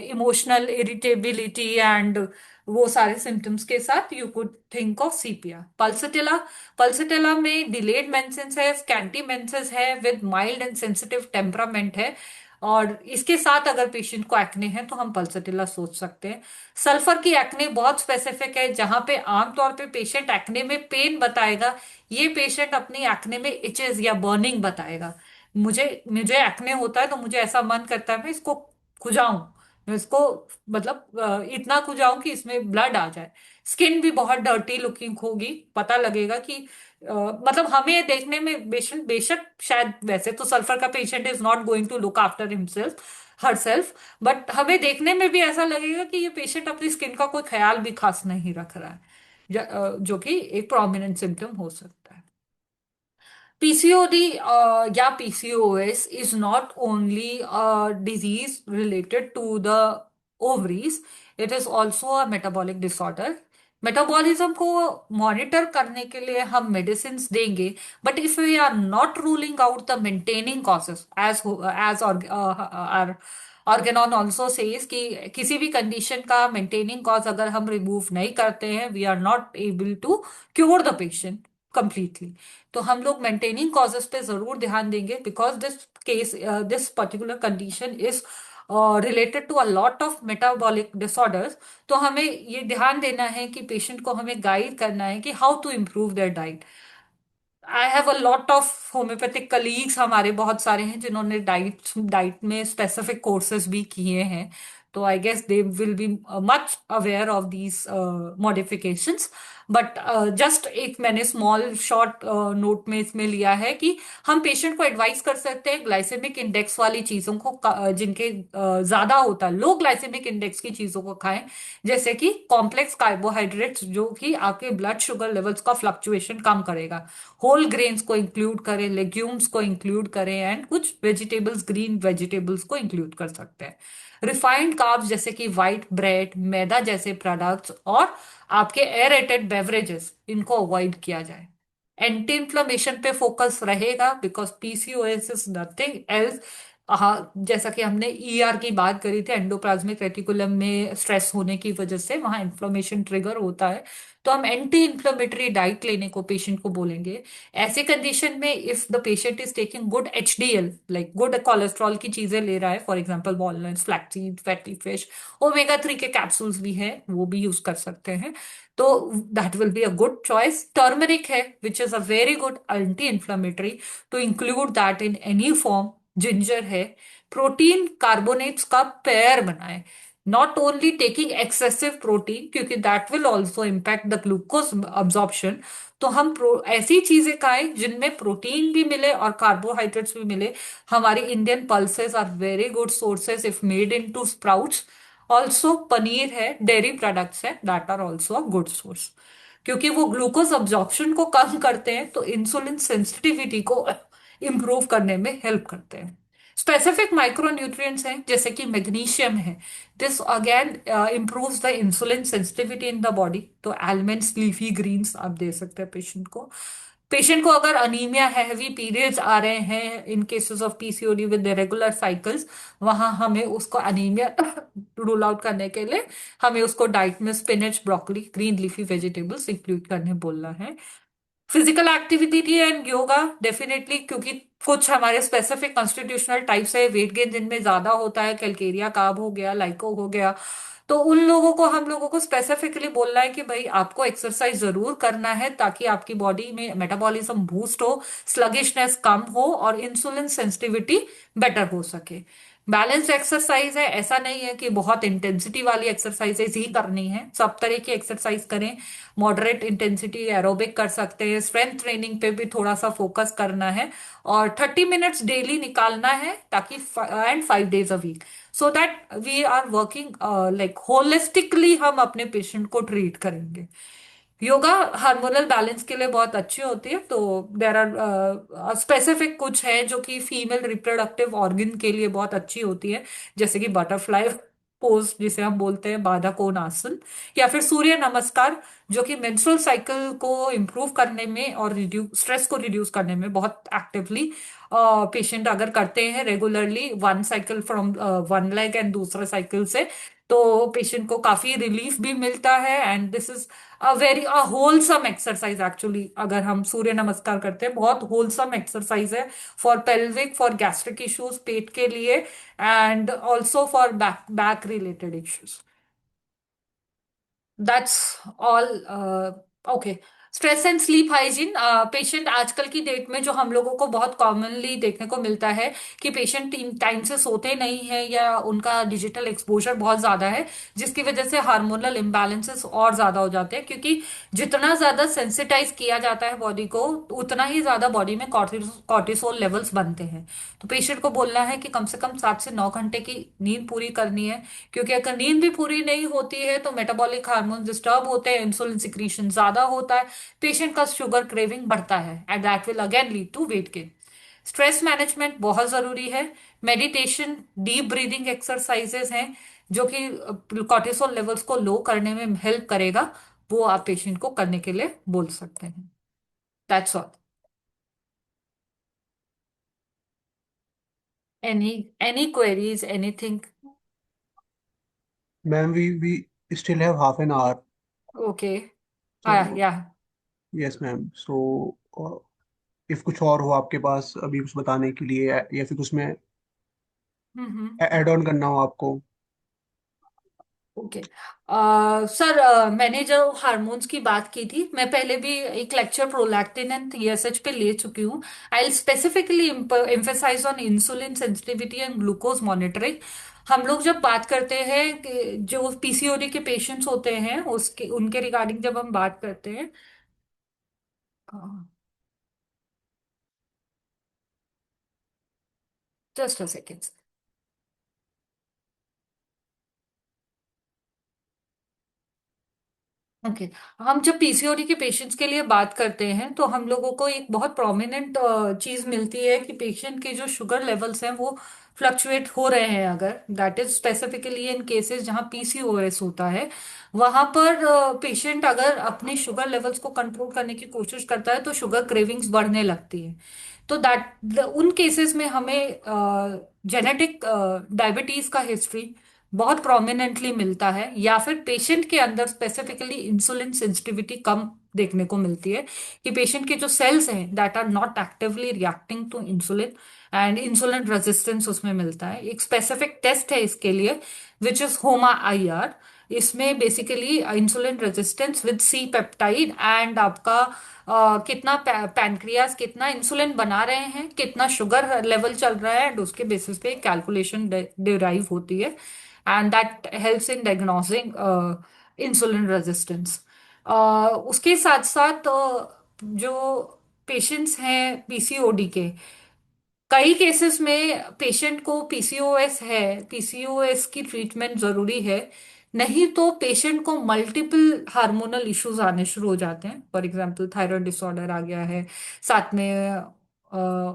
emotional irritability and वो सारे symptoms के साथ you could think of CPR। Pulsatilla, Pulsatilla में delayed menses है, scanty menses है, with mild and sensitive temperament है, और इसके साथ अगर पेशेंट को एक्ने है तो हम पल्सटिला सोच सकते हैं। सल्फर की एक्ने बहुत स्पेसिफिक है, जहां पे आमतौर पे पेशेंट एक्ने में पेन बताएगा, ये पेशेंट अपनी एक्ने में इचेस या बर्निंग बताएगा। मुझे मुझे एक्ने होता है तो मुझे ऐसा मन करता है मैं इसको खुजाऊं, मैं इसको मतलब इतना खुजाऊं कि इसमें ब्लड आ जाए। स्किन भी बहुत डर्टी लुकिंग होगी, पता लगेगा कि मतलब हमें देखने में बेशक बेशक शायद वैसे तो सल्फर का patient is not going to look after himself herself, but हमें देखने में भी ऐसा लगेगा कि ये पेशेंट अपनी स्किन का कोई ख्याल भी खास नहीं रख रहा है, जो कि एक प्रोमिनेंट सिम्टम हो सकता है। PCOD या PCOS is not only a disease related to the ovaries, it is also a metabolic disorder। Metabolism को मॉनिटर करने के लिए हम मेडिसिन देंगे, but if we are not ruling out the maintaining causes as Organon also says कि किसी भी condition का मेंटेनिंग कॉज अगर हम रिमूव नहीं करते हैं, we are not able to cure the patient completely. तो हम लोग मेंटेनिंग कॉजेस पे जरूर ध्यान देंगे, because this particular condition is related to a lot of metabolic disorders. तो हमें ये ध्यान देना है कि पेशेंट को हमें गाइड करना है कि how to improve their diet. I have a lot of homeopathic colleagues, हमारे बहुत सारे हैं जिन्होंने डाइट डाइट में स्पेसिफिक कोर्सेज भी किए हैं, तो I guess they will be much aware of these modifications. But just एक मैंने स्मॉल शॉर्ट नोट में इसमें लिया है कि हम पेशेंट को एडवाइस कर सकते हैं ग्लाइसेमिक इंडेक्स वाली चीजों को जिनके ज्यादा होता है, लो ग्लाइसेमिक इंडेक्स की चीजों को खाएं, जैसे कि कॉम्प्लेक्स कार्बोहाइड्रेट्स जो कि आपके ब्लड शुगर लेवल्स का फ्लक्चुएशन कम करेगा, होल ग्रेन्स को इंक्लूड करें, लेग्यूम्स को इंक्लूड करें, एंड कुछ वेजिटेबल्स, ग्रीन वेजिटेबल्स को इंक्लूड कर सकते हैं। रिफाइंड कार्ब्स जैसे कि व्हाइट ब्रेड, मैदा जैसे प्रोडक्ट्स, और आपके एयरेटेड बेवरेजेस, इनको अवॉइड किया जाए। एंटी इन्फ्लेमेशन पे फोकस रहेगा, because PCOS is nothing else. हाँ, जैसा कि हमने ईआर की बात करी थी, एंडोप्लाज्मिक रेटिकुलम में स्ट्रेस होने की वजह से वहां इन्फ्लेमेशन ट्रिगर होता है, तो हम एंटी इन्फ्लेमेटरी डाइट लेने को पेशेंट को बोलेंगे। ऐसे कंडीशन में if the patient is taking good HDL, like good cholesterol की चीजें ले रहा है, for example walnuts, flaxseed, fatty fish, omega 3 के कैप्सूल्स भी हैं, वो भी यूज कर सकते हैं, तो that will be a good choice. Turmeric है which is a very good anti inflammatory, to include that in any form. Ginger है। प्रोटीन कार्बोनेट्स का पेयर बनाएं, not only taking excessive protein, क्योंकि that will also impact the glucose absorption. तो हम ऐसी चीजें खाएं जिनमें प्रोटीन भी मिले और कार्बोहाइड्रेट्स भी मिले। हमारी Indian pulses are very good sources if made into sprouts. Also paneer है, डेयरी प्रोडक्ट्स है, that are also a good source, क्योंकि वो ग्लूकोज अब्जॉर्प्शन को कम करते हैं, तो इंसुलिन सेंसिटिविटी को इम्प्रूव करने में हेल्प करते हैं। स्पेसिफिक माइक्रोन्यूट्रिएंट्स हैं जैसे कि मैग्नीशियम है, this again improves the insulin sensitivity in the body, तो एलमंड्स, लीफी ग्रीन्स आप दे सकते हैं पेशेंट को। पेशेंट को अगर अनीमिया है, हैवी पीरियड्स आ रहे हैं in cases of PCOD with regular cycles, वहां हमें उसको अनीमिया रूल आउट करने के लिए हमें उसको डाइट में spinach, broccoli, green leafy vegetables include करने बोलना है। Physical activity and yoga definitely, क्योंकि कुछ हमारे स्पेसिफिक कॉन्स्टिट्यूशनल टाइप्स है, वेट गेन जिनमें ज्यादा होता है, कैलकेरिया कार्ब हो गया, लाइको हो गया, तो उन लोगों को, हम लोगों को स्पेसिफिकली बोलना है कि भाई आपको एक्सरसाइज जरूर करना है ताकि आपकी बॉडी में मेटाबॉलिज्म बूस्ट हो, स्लगिशनेस कम हो और इंसुलिन सेंसिटिविटी बेटर हो सके। बैलेंस्ड एक्सरसाइज है, ऐसा नहीं है कि बहुत इंटेंसिटी वाली एक्सरसाइजेज ही करनी है, सब तरह की एक्सरसाइज करें। मॉडरेट इंटेंसिटी एरोबिक कर सकते हैं, स्ट्रेंथ ट्रेनिंग पे भी थोड़ा सा फोकस करना है, और 30 मिनट्स डेली निकालना है ताकि, and 5 days a week, so that we are working like holistically, हम अपने पेशेंट को ट्रीट करेंगे। योगा हार्मोनल बैलेंस के लिए बहुत अच्छी होती है, तो देर आर स्पेसिफिक कुछ है जो कि फीमेल रिप्रोडक्टिव ऑर्गन के लिए बहुत अच्छी होती है, जैसे कि बटरफ्लाई पोज जिसे हम बोलते हैं, बाधा कोण आसन, या फिर सूर्य नमस्कार, जो कि मेंस्ट्रुअल साइकिल को इम्प्रूव करने में और रिड्यूस स्ट्रेस को रिड्यूस करने में बहुत एक्टिवली पेशेंट अगर करते हैं regularly, one cycle from one leg and दूसरा साइकिल से, तो पेशेंट को काफी रिलीफ भी मिलता है। And this is a wholesome exercise actually, अगर हम सूर्य नमस्कार करते हैं, बहुत होलसम एक्सरसाइज है for pelvic, for gastric issues पेट के लिए, and also for back back related issues. That's all. Okay. Stress and sleep hygiene, patient आजकल की डेट में जो हम लोगों को बहुत कॉमनली देखने को मिलता है कि पेशेंट टाइम से सोते नहीं है, या उनका डिजिटल एक्सपोजर बहुत ज्यादा है, जिसकी वजह से हार्मोनल इम्बैलेंसेस और ज्यादा हो जाते हैं, क्योंकि जितना ज्यादा सेंसिटाइज किया जाता है बॉडी को, उतना ही ज्यादा बॉडी में कॉर्टिसोल लेवल्स बनते हैं। तो पेशेंट को बोलना है कि कम से कम 7 से 9 घंटे की नींद पूरी करनी है, क्योंकि अगर नींद भी पूरी नहीं होती है तो मेटाबॉलिक हार्मोन डिस्टर्ब होते हैं, इंसुलिन सिक्रीशन ज्यादा होता है, पेशेंट का शुगर क्रेविंग बढ़ता है, and that will again lead to weight gain. Stress management बहुत जरूरी है। मेडिटेशन, डीप ब्रीदिंग एक्सरसाइजेस हैं जो कि कॉर्टिसोल लेवल्स को लो करने में हेल्प करेगा, वो आप पेशेंट को करने के लिए बोल सकते हैं। That's all. Any any queries, anything? Ma'am we still have half an hour. Okay. तो yeah. Yes ma'am, so if कुछ और हो आपके पास अभी कुछ बताने के लिए, या फिर उसमें हम्म। ऐड ऑन करना हो आपको। ओके। सर, मैंने जो हार्मोन्स की बात की थी, मैं पहले भी एक लेक्चर प्रोलैक्टिन एंड टीएसएच पे ले चुकी हूँ। I will specifically emphasise on insulin sensitivity and glucose monitoring. हम लोग जब बात करते हैं कि जो पीसीओडी के पेशेंट्स होते हैं, उसके उनके रिगार्डिंग जब हम बात करते हैं, जस्ट अ सेकेंड। ओके। हम जब पीसीओडी के पेशेंट्स के लिए बात करते हैं, तो हम लोगों को एक बहुत प्रोमिनेंट चीज मिलती है कि पेशेंट के जो शुगर लेवल्स हैं वो फ्लक्चुएट हो रहे हैं, अगर that is specifically in cases जहां पीसीओएस होता है, वहां पर पेशेंट अगर अपने शुगर लेवल्स को कंट्रोल करने की कोशिश करता है तो शुगर क्रेविंग्स बढ़ने लगती है। तो दैट उन केसेस में हमें जेनेटिक डायबिटीज का हिस्ट्री बहुत प्रोमिनेंटली मिलता है, या फिर पेशेंट के अंदर स्पेसिफिकली इंसुलिन सेंसिटिविटी कम देखने को मिलती है, कि पेशेंट के जो सेल्स हैं that are not actively reacting to insulin, and insulin resistance उसमें मिलता है। एक स्पेसिफिक टेस्ट है इसके लिए, विच इज होमा IR। इसमें basically insulin resistance with C peptide, and आपका कितना पैनक्रियास कितना इंसुलिन बना रहे हैं, कितना शुगर लेवल चल रहा है, एंड उसके बेसिस पे कैलकुलेशन डिराइव होती है, and that helps in diagnosing insulin resistance. उसके साथ साथ जो पेशेंट्स हैं पीसीओडी के, कई केसेस में पेशेंट को पीसीओएस है, पीसीओएस की ट्रीटमेंट जरूरी है, नहीं तो पेशेंट को मल्टीपल हार्मोनल इश्यूज आने शुरू हो जाते हैं, फॉर एग्जांपल थायराइड डिसऑर्डर आ गया है, साथ में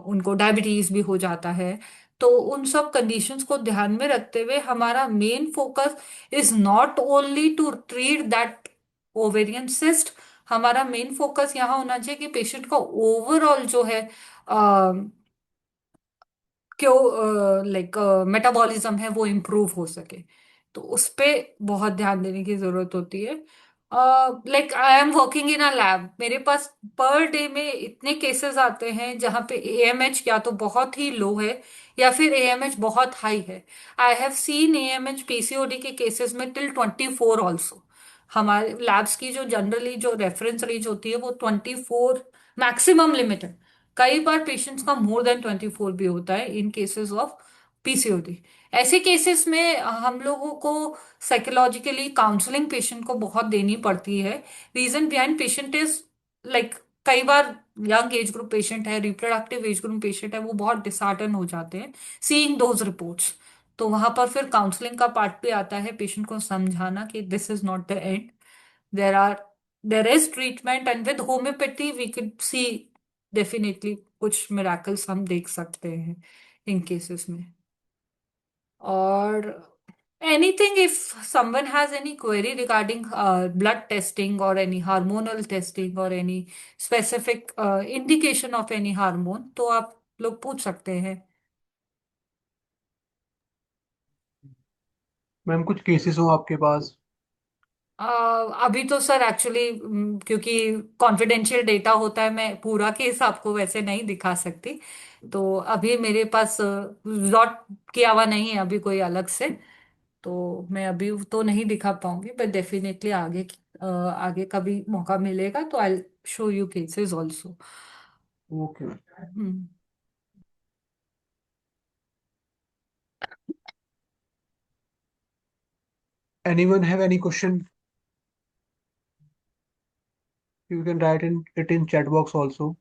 उनको डायबिटीज भी हो जाता है। तो उन सब कंडीशंस को ध्यान में रखते हुए हमारा main focus is not only to treat that ovarian cyst, हमारा मेन फोकस यहाँ होना चाहिए कि पेशेंट का ओवरऑल जो है क्यों लाइक मेटाबॉलिज्म है वो इम्प्रूव हो सके, तो उस पे बहुत ध्यान देने की जरूरत होती है। Like I am working in a lab, मेरे पास पर डे में इतने केसेस आते हैं जहाँ पे एएमएच या तो बहुत ही लो है या फिर एएमएच बहुत हाई है। I have seen AMH PCOD के केसेस में टिल 24 ऑल्सो। हमारे लैब्स की जो जनरली जो रेफरेंस रेंज होती है वो 24 मैक्सिमम लिमिट है। कई बार पेशेंट्स का मोर देन 24 भी होता है इन केसेस ऑफ पीसीओडी। ऐसे केसेस में हम लोगों को साइकोलॉजिकली काउंसलिंग पेशेंट को बहुत देनी पड़ती है। Reason behind patient is like कई बार यंग एज ग्रुप पेशेंट है, रिप्रोडक्टिव एज ग्रुप पेशेंट है, वो बहुत डिसहार्टन हो जाते हैं सीइंग दोज रिपोर्ट्स। तो वहां पर फिर काउंसलिंग का पार्ट भी आता है, पेशेंट को समझाना कि this is not the end, there are there is treatment and with homeopathy we can see definitely कुछ मिराकल्स हम देख सकते हैं इन केसेस में। और anything, if someone has any query regarding blood testing or any hormonal testing or any specific indication of any hormone, तो आप लोग पूछ सकते हैं। मैम कुछ केसेस हो आपके पास? अ, अभी तो सर एक्चुअली क्योंकि कॉन्फिडेंशियल डेटा होता है, मैं पूरा केस आपको वैसे नहीं दिखा सकती। तो अभी मेरे पास लॉट किया हुआ नहीं है अभी कोई अलग से। तो मैं अभी तो नहीं दिखा पाऊंगी, पर डेफिनेटली आगे आगे कभी मौका मिलेगा तो I show you cases also. Okay ma'am. Hmm. Anyone have any question? You can write in it in chat box also.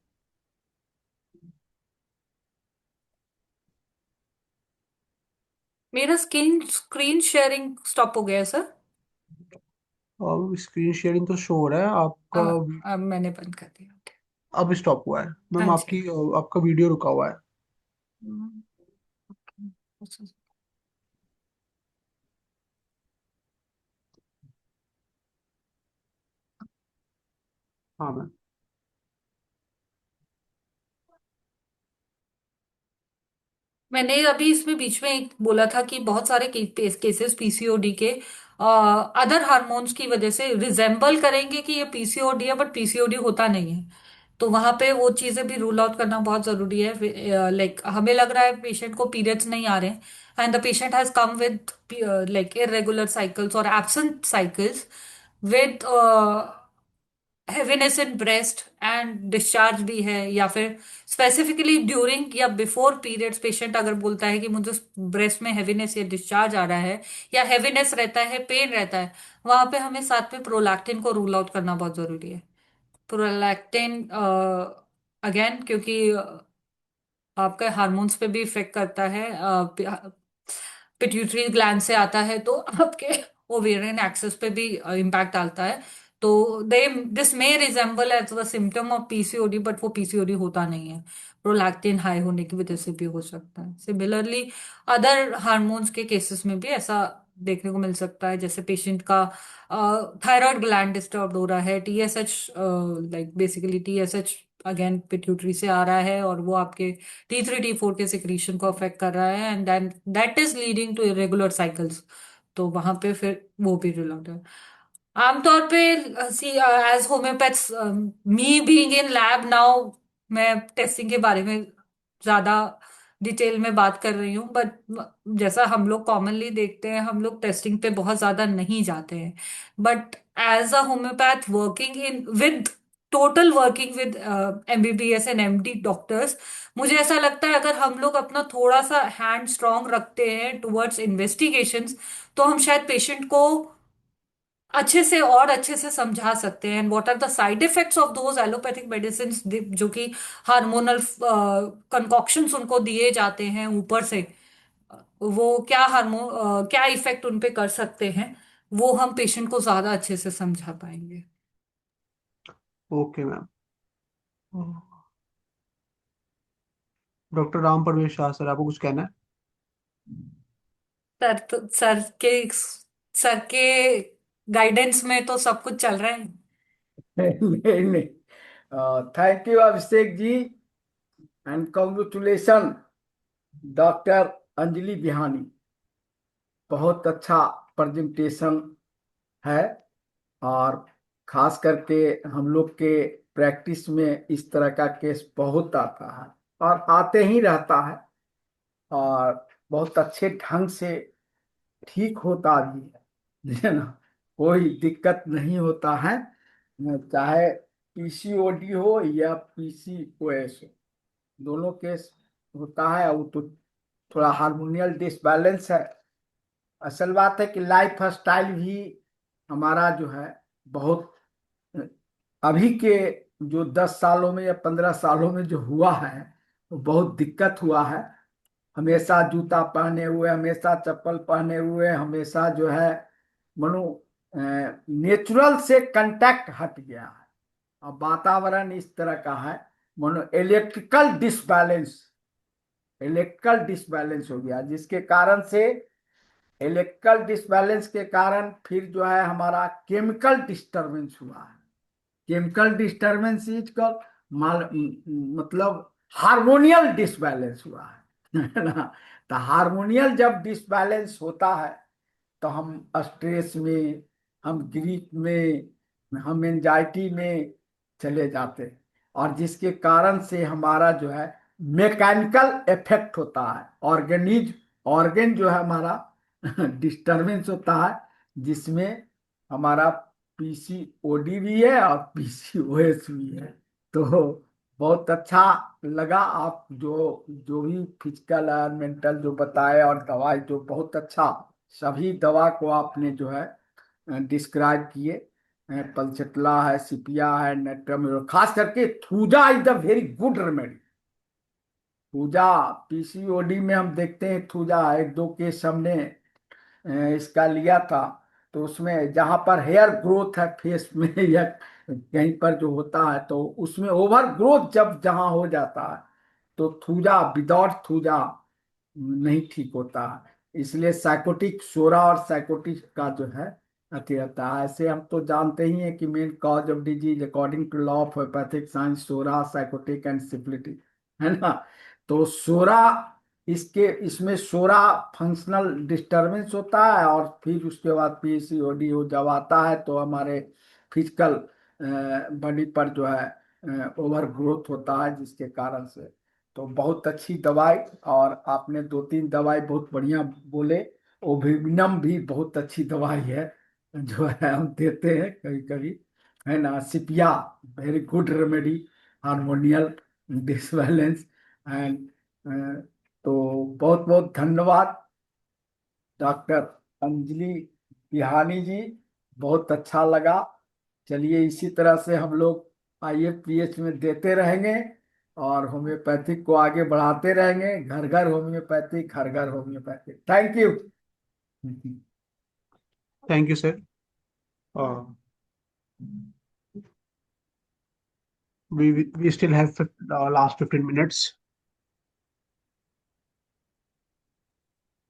मेरा स्क्रीन शेयरिंग स्टॉप हो गया सर। और स्क्रीन शेयरिंग तो शो हो रहा है आपका। अब मैंने बंद कर दिया। अब स्टॉप हुआ है हाँ मैम, जी। आपकी आपका वीडियो रुका हुआ है। हम्म, हाँ मैम। मैंने अभी इसमें बीच में एक बोला था कि बहुत सारे केसेस पीसीओडी के अदर हार्मोन्स की वजह से रिजेंबल करेंगे कि ये पीसीओडी है, बट पीसीओडी होता नहीं है। तो वहां पे वो चीजें भी रूल आउट करना बहुत जरूरी है। लाइक हमें लग रहा है पेशेंट को पीरियड्स नहीं आ रहे हैं and the patient has come with like irregular cycles और absent cycles with heaviness in breast and discharge भी है, या फिर स्पेसिफिकली ड्यूरिंग या बिफोर पीरियड्स पेशेंट अगर बोलता है कि मुझे ब्रेस्ट में हेवीनेस या डिस्चार्ज आ रहा है या हेवीनेस रहता है, पेन रहता है, वहां पे हमें साथ में प्रोलैक्टिन को रूल आउट करना बहुत जरूरी है। प्रोलैक्टिन अगेन क्योंकि आपके हार्मोन्स पे भी इफेक्ट करता है, पिट्यूटरी ग्लैंड से आता है तो आपके ओवेरियन एक्सेस पे भी इम्पैक्ट डालता है। तो they this may resemble as the symptom of PCOD, but वो पीसीओडी होता नहीं है, प्रोलैक्टिन हाई होने की वजह से भी हो सकता है। सिमिलरली अदर हार्मोन्स के केसेस में भी ऐसा देखने को मिल सकता है, जैसे पेशेंट का थायराइड ग्लैंड डिस्टर्ब हो रहा है, TSH like basically TSH again pituitary से आ रहा है और वो आपके T3 T4 के सिक्रीशन को अफेक्ट कर रहा है and then that is leading to irregular cycles. तो वहां पे फिर वो भी रिलेटेड है। आमतौर पे see as homeopaths, me being in lab now, मैं टेस्टिंग के बारे में ज्यादा डिटेल में बात कर रही हूँ, बट जैसा हम लोग कॉमनली देखते हैं हम लोग टेस्टिंग पे बहुत ज्यादा नहीं जाते हैं। But as a homeopath working in with total working with MBBS and MD doctors, मुझे ऐसा लगता है अगर हम लोग अपना थोड़ा सा हैंड स्ट्रांग रखते हैं टुवर्ड्स इन्वेस्टिगेशंस तो हम शायद पेशेंट को अच्छे से और अच्छे से समझा सकते हैं। And what are the side effects of those allopathic medicine जो कि हार्मोनल कंकॉक्शंस उनको दिए जाते हैं ऊपर से, वो क्या हार्मोन क्या इफेक्ट उन पे कर सकते हैं, वो हम पेशेंट को ज्यादा अच्छे से समझा पाएंगे। Okay ma'am. Doctor Ram Parvesh Shah sir, आपको कुछ कहना है? सर तो सर के गाइडेंस में तो सब कुछ चल रहा है। नहीं नहीं, thank you Abhishek ji and congratulation doctor Anjali Bihani. बहुत अच्छा प्रेजेंटेशन है और खास करके हम लोग के प्रैक्टिस में इस तरह का केस बहुत आता है और आते ही रहता है, और बहुत अच्छे ढंग से ठीक होता भी है ना। कोई दिक्कत नहीं होता है, चाहे पीसीओडी हो या पीसीओएस हो, दोनों केस होता है। वो तो थोड़ा हार्मोनियल डिसबैलेंस है। असल बात है कि लाइफ स्टाइल भी हमारा जो है बहुत, अभी के जो 10 सालों में या 15 सालों में जो हुआ है वो बहुत दिक्कत हुआ है। हमेशा जूता पहने हुए, हमेशा चप्पल पहने हुए, हमेशा जो है मनो नेचुरल से कांटेक्ट हट गया है। अब वातावरण इस तरह का है, मनो इलेक्ट्रिकल डिसबैलेंस हो गया, जिसके कारण से इलेक्ट्रिकल डिसबैलेंस के कारण फिर जो है हमारा केमिकल डिस्टरबेंस हुआ है। केमिकल डिस्टरबेंस इज कॉल्ड माल, मतलब हार्मोनियल डिसबैलेंस हुआ है ना। तो हार्मोनियल जब डिसबैलेंस होता है तो हम स्ट्रेस में, हम ग्रीफ में, हम एंजाइटी में चले जाते हैं, और जिसके कारण से हमारा जो है मैकेनिकल इफेक्ट होता है, ऑर्गेन जो है हमारा डिस्टरबेंस होता है, जिसमें हमारा पीसीओडी भी है और पीसीओएस भी है। तो बहुत अच्छा लगा आप जो जो भी फिजिकल और मेंटल जो बताए, और दवाई जो बहुत अच्छा, सभी दवा को आपने जो है डिस्क्राइब किए। पलचटला है, सिपिया है, नेट्रम, खास करके thuja is the very good remedy. Thuja PCOD में हम देखते हैं, थूजा एक दो केस हमने इसका लिया था, तो उसमें जहां पर हेयर ग्रोथ है फेस में या कहीं पर जो होता है, तो उसमें ओवर ग्रोथ जब जहां हो जाता है तो थूजा, विदाउट थूजा नहीं ठीक होता है। इसलिए साइकोटिक सोरा और साइकोटिक का जो है अति रहता है। ऐसे हम तो जानते ही हैं कि main cause of disease according to law of homeopathic science psora, sycotic and syphilitic, है ना। तो सोरा, इसके इसमें सोरा फंक्शनल डिस्टरबेंस होता है, और फिर उसके बाद पीसीओडी हो जब आता है तो हमारे फिजिकल बॉडी पर जो है ओवर ग्रोथ होता है, जिसके कारण से। तो बहुत अच्छी दवाई, और आपने दो तीन दवाई बहुत बढ़िया बोले। ओभिनम भी बहुत अच्छी दवाई है, जो है हम देते हैं कभी कभी, है ना। Sepia very good remedy, hormonal disbalance and. तो बहुत बहुत धन्यवाद डॉक्टर अंजलि बिहानी जी, बहुत अच्छा लगा। चलिए इसी तरह से हम लोग आईएफपीएच में देते रहेंगे, और होम्योपैथिक को आगे बढ़ाते रहेंगे। घर घर होम्योपैथिक, घर घर homeopathic. Thank you. Thank you sir. We still have last 15 minutes.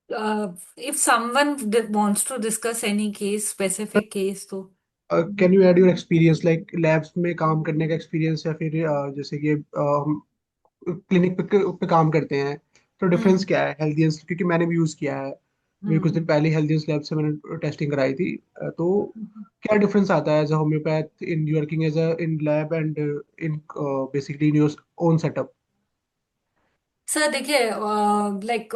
If someone wants to discuss any case, specific case, तो can you add your experience like labs में काम करने का एक्सपीरियंस, या फिर जैसे कि हम क्लिनिक पे काम करते हैं, तो डिफरेंस हम्म क्या है हेल्थियंस, क्योंकि मैंने भी यूज़ किया है। मेरे कुछ हम्म दिन पहले हेल्थियंस लैब से मैंने टेस्टिंग कराई थी। तो क्या डिफरेंस आता है as a homeopath in working as a in lab and in basically in your own setup? Sir देखिए, लाइक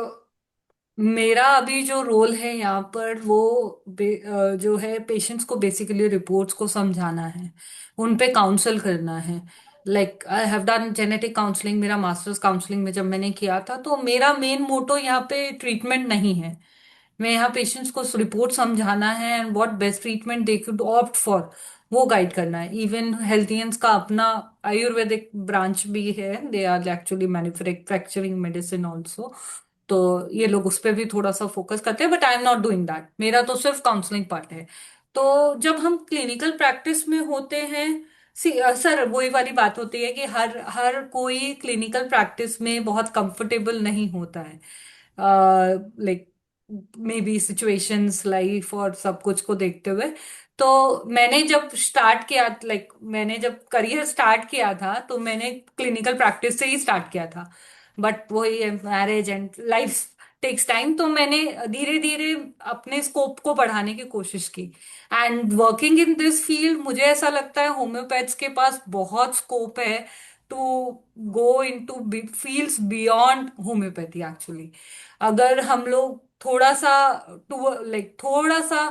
मेरा अभी जो रोल है यहाँ पर वो जो है पेशेंट्स को बेसिकली रिपोर्ट्स को समझाना है, उन पे काउंसल करना है। Like I have done genetic counselling, मेरा मास्टर्स काउंसलिंग में जब मैंने किया था, तो मेरा मेन मोटो यहाँ पे ट्रीटमेंट नहीं है। मैं यहाँ पेशेंट्स को रिपोर्ट समझाना है and what best treatment they could opt for, वो गाइड करना है। इवन हेल्थियंस का अपना आयुर्वेदिक ब्रांच भी है, they are actually manufacturing medicine also. तो ये लोग उस पर भी थोड़ा सा फोकस करते हैं, but I am not doing that, मेरा तो सिर्फ काउंसलिंग पार्ट है। तो जब हम क्लिनिकल प्रैक्टिस में होते हैं, सर वही वाली बात होती है कि हर हर कोई क्लिनिकल प्रैक्टिस में बहुत कंफर्टेबल नहीं होता है। Like may be situations, life और सब कुछ को देखते हुए। तो मैंने जब स्टार्ट किया, लाइक मैंने जब करियर स्टार्ट किया था, तो मैंने क्लिनिकल प्रैक्टिस से ही स्टार्ट किया था। बट वही है, marriage and life takes time. तो मैंने धीरे धीरे अपने स्कोप को बढ़ाने की कोशिश की। And working in this field मुझे ऐसा लगता है होम्योपैथ्स के पास बहुत स्कोप है to go into fields beyond homeopathy actually. अगर हम लोग थोड़ा सा टू लाइक थोड़ा सा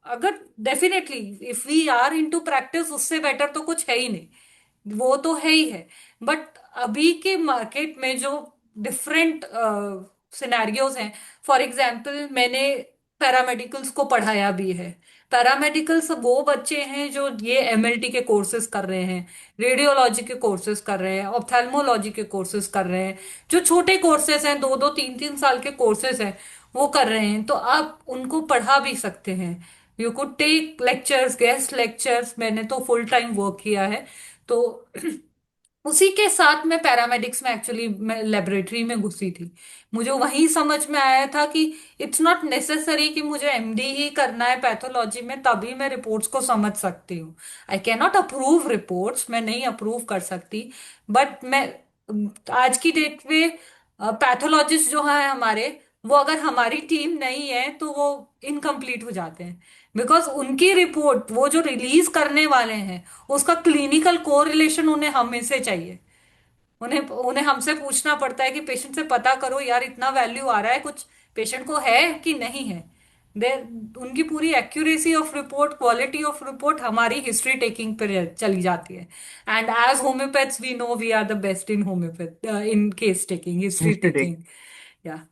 अगर definitely if we are into practice, उससे बेटर तो कुछ है ही नहीं, वो तो है ही है। बट अभी के मार्केट में जो डिफरेंट सिनेरियोज हैं, फॉर एग्जांपल मैंने पैरामेडिकल्स को पढ़ाया भी है। पैरामेडिकल्स वो बच्चे हैं जो ये एमएलटी के कोर्सेज कर रहे हैं, रेडियोलॉजी के कोर्सेज कर रहे हैं, ऑप्थेल्मोलॉजी के कोर्सेज कर रहे हैं, जो छोटे कोर्सेज हैं, 2-2 3-3 साल के कोर्सेज हैं, वो कर रहे हैं। तो आप उनको पढ़ा भी सकते हैं। You could take lectures, guest lectures. मैंने तो फुल टाइम वर्क किया है। तो उसी के साथ मैं पैरामेडिक्स में एक्चुअली मैं लेबोरेटरी में घुसी थी। मुझे वहीं समझ में आया था कि इट्स नॉट नेसेसरी कि मुझे एमडी ही करना है पैथोलॉजी में तभी मैं रिपोर्ट्स को समझ सकती हूँ। I can not approve reports, मैं नहीं अप्रूव कर सकती। बट मैं आज की डेट में पैथोलॉजिस्ट जो है हमारे, वो अगर हमारी टीम नहीं है तो वो इनकम्प्लीट हो जाते हैं। बिकॉज उनकी रिपोर्ट वो जो रिलीज करने वाले हैं, उसका क्लिनिकल कोरिलेशन उन्हें हमें से चाहिए। उन्हें उन्हें हमसे पूछना पड़ता है कि पेशेंट से पता करो यार, इतना वैल्यू आ रहा है, कुछ पेशेंट को है कि नहीं है। देर उनकी पूरी accuracy of report, quality of report हमारी हिस्ट्री टेकिंग पर चली जाती है। And as homeopaths we know we are the best in homeopath, in case taking, history history take. Taking. या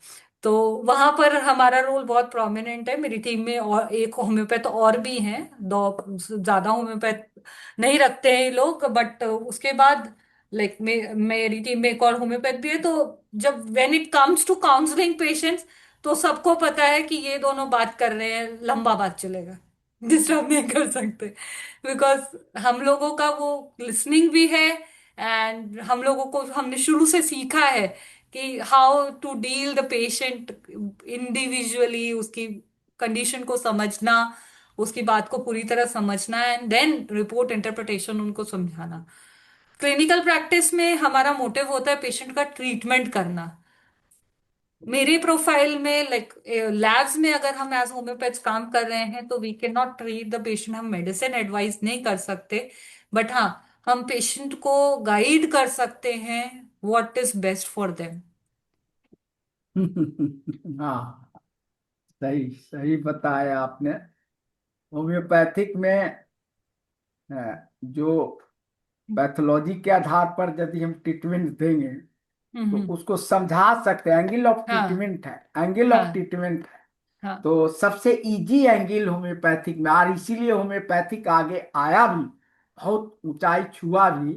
तो वहां पर हमारा रोल बहुत प्रोमिनेंट है। मेरी टीम में और एक होम्योपैथ और भी हैं, दो ज्यादा होम्योपैथ नहीं रखते हैं ये लोग। बट उसके बाद लाइक मेरी टीम में एक और होम्योपैथ भी है। तो जब when it comes to counselling patients, तो सबको पता है कि ये दोनों बात कर रहे हैं, लंबा बात चलेगा, डिस्टर्ब नहीं कर सकते। बिकॉज हम लोगों का वो लिसनिंग भी है। एंड हम लोगों को हमने शुरू से सीखा है कि how to deal the patient individually, उसकी कंडीशन को समझना, उसकी बात को पूरी तरह समझना, एंड देन रिपोर्ट इंटरप्रिटेशन उनको समझाना। क्लिनिकल प्रैक्टिस में हमारा मोटिव होता है पेशेंट का ट्रीटमेंट करना। मेरे प्रोफाइल में लाइक लैब्स में अगर हम एज होम्योपैथ काम कर रहे हैं तो we can not treat the patient, हम मेडिसिन एडवाइस नहीं कर सकते। बट हाँ, हम पेशेंट को गाइड कर सकते हैं what is best for them. हाँ, सही सही बताया आपने। होम्योपैथिक में जो पैथोलॉजी के आधार पर यदि हम ट्रीटमेंट देंगे तो हम्म। उसको समझा सकते हैं। एंगल ऑफ हाँ ट्रीटमेंट है, एंगल ऑफ हाँ ट्रीटमेंट है। हाँ। तो सबसे इजी एंगल होम्योपैथिक में, और इसीलिए होम्योपैथिक आगे आया भी, बहुत ऊंचाई छुआ भी,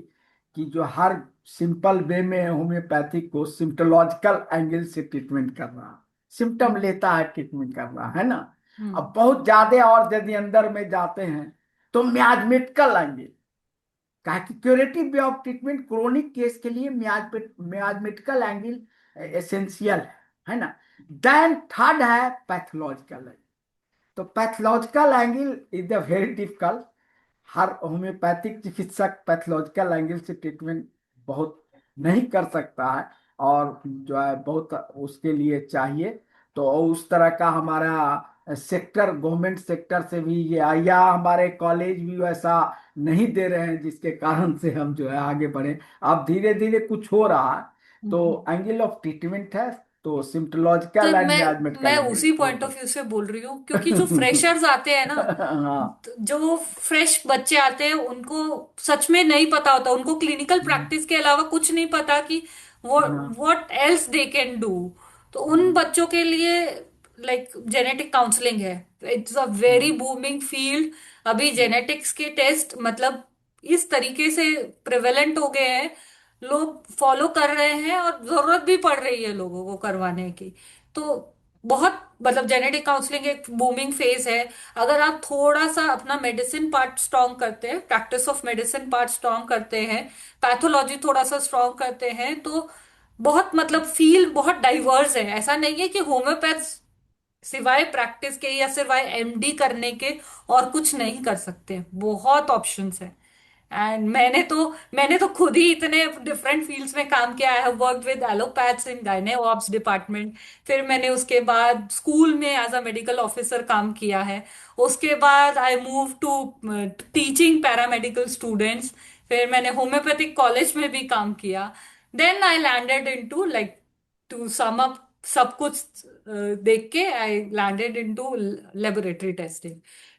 कि जो हर सिंपल वे में होम्योपैथिक को सिम्टोलॉजिकल एंगल से ट्रीटमेंट कर रहा, सिम्टम हम्म लेता है ट्रीटमेंट कर रहा है ना। हम्म अब बहुत ज्यादा और यदि अंदर में जाते हैं तो मियाजमेटिकल एंगल, कहा कि curative way of treatment chronic case के लिए मियाजमेटिकल एंगल एसेंशियल है ना। देन थर्ड है पैथोलॉजिकल एंगल। तो pathological angle is the very difficult. Her homeopathic चिकित्सक पैथोलॉजिकल एंगल से ट्रीटमेंट बहुत नहीं कर सकता है, और जो है बहुत उसके लिए चाहिए। तो उस तरह का हमारा सेक्टर, गवर्नमेंट सेक्टर से भी ये, या हमारे कॉलेज भी वैसा नहीं दे रहे हैं, जिसके कारण से हम जो है आगे बढ़े। अब धीरे धीरे कुछ हो रहा है। हम्म। तो एंगल ऑफ ट्रीटमेंट है, तो तो सिम्टोलॉजिकल एंड मैं मियाजमेटिकल एंगल उसी वो पॉइंट ऑफ सब। व्यू से बोल रही हूँ, क्योंकि जो फ्रेशर्स आते हैं ना, हाँ जो फ्रेश बच्चे आते हैं, उनको सच में नहीं पता होता, उनको क्लिनिकल प्रैक्टिस के अलावा कुछ नहीं पता कि हाँ what else they can do. तो उन बच्चों के लिए लाइक जेनेटिक काउंसलिंग है, it's a very booming field. अभी जेनेटिक्स के टेस्ट मतलब इस तरीके से प्रेवेलेंट हो गए हैं, लोग फॉलो कर रहे हैं, और जरूरत भी पड़ रही है लोगों को करवाने की। तो बहुत मतलब जेनेटिक काउंसलिंग एक बूमिंग फेज है। अगर आप थोड़ा सा अपना मेडिसिन पार्ट स्ट्रॉन्ग करते हैं, practice of medicine part strong करते हैं, पैथोलॉजी थोड़ा सा स्ट्रॉन्ग करते हैं, तो बहुत मतलब फील्ड बहुत डाइवर्स है। ऐसा नहीं है कि होम्योपैथ सिवाय प्रैक्टिस के या सिवाय एमडी करने के और कुछ नहीं कर सकते, बहुत ऑप्शंस है। एंड मैंने तो खुद ही इतने डिफरेंट फील्ड्स में काम किया। आई हैव वर्कड विद एलोपैथ्स इन गायने ऑप्स डिपार्टमेंट। फिर मैंने उसके बाद स्कूल में एज अ मेडिकल ऑफिसर काम किया है। उसके बाद I move to teaching paramedical students. फिर मैंने होम्योपैथिक कॉलेज में भी काम किया। Then I landed into like to sum up सब कुछ देख के I landed into laboratory testing.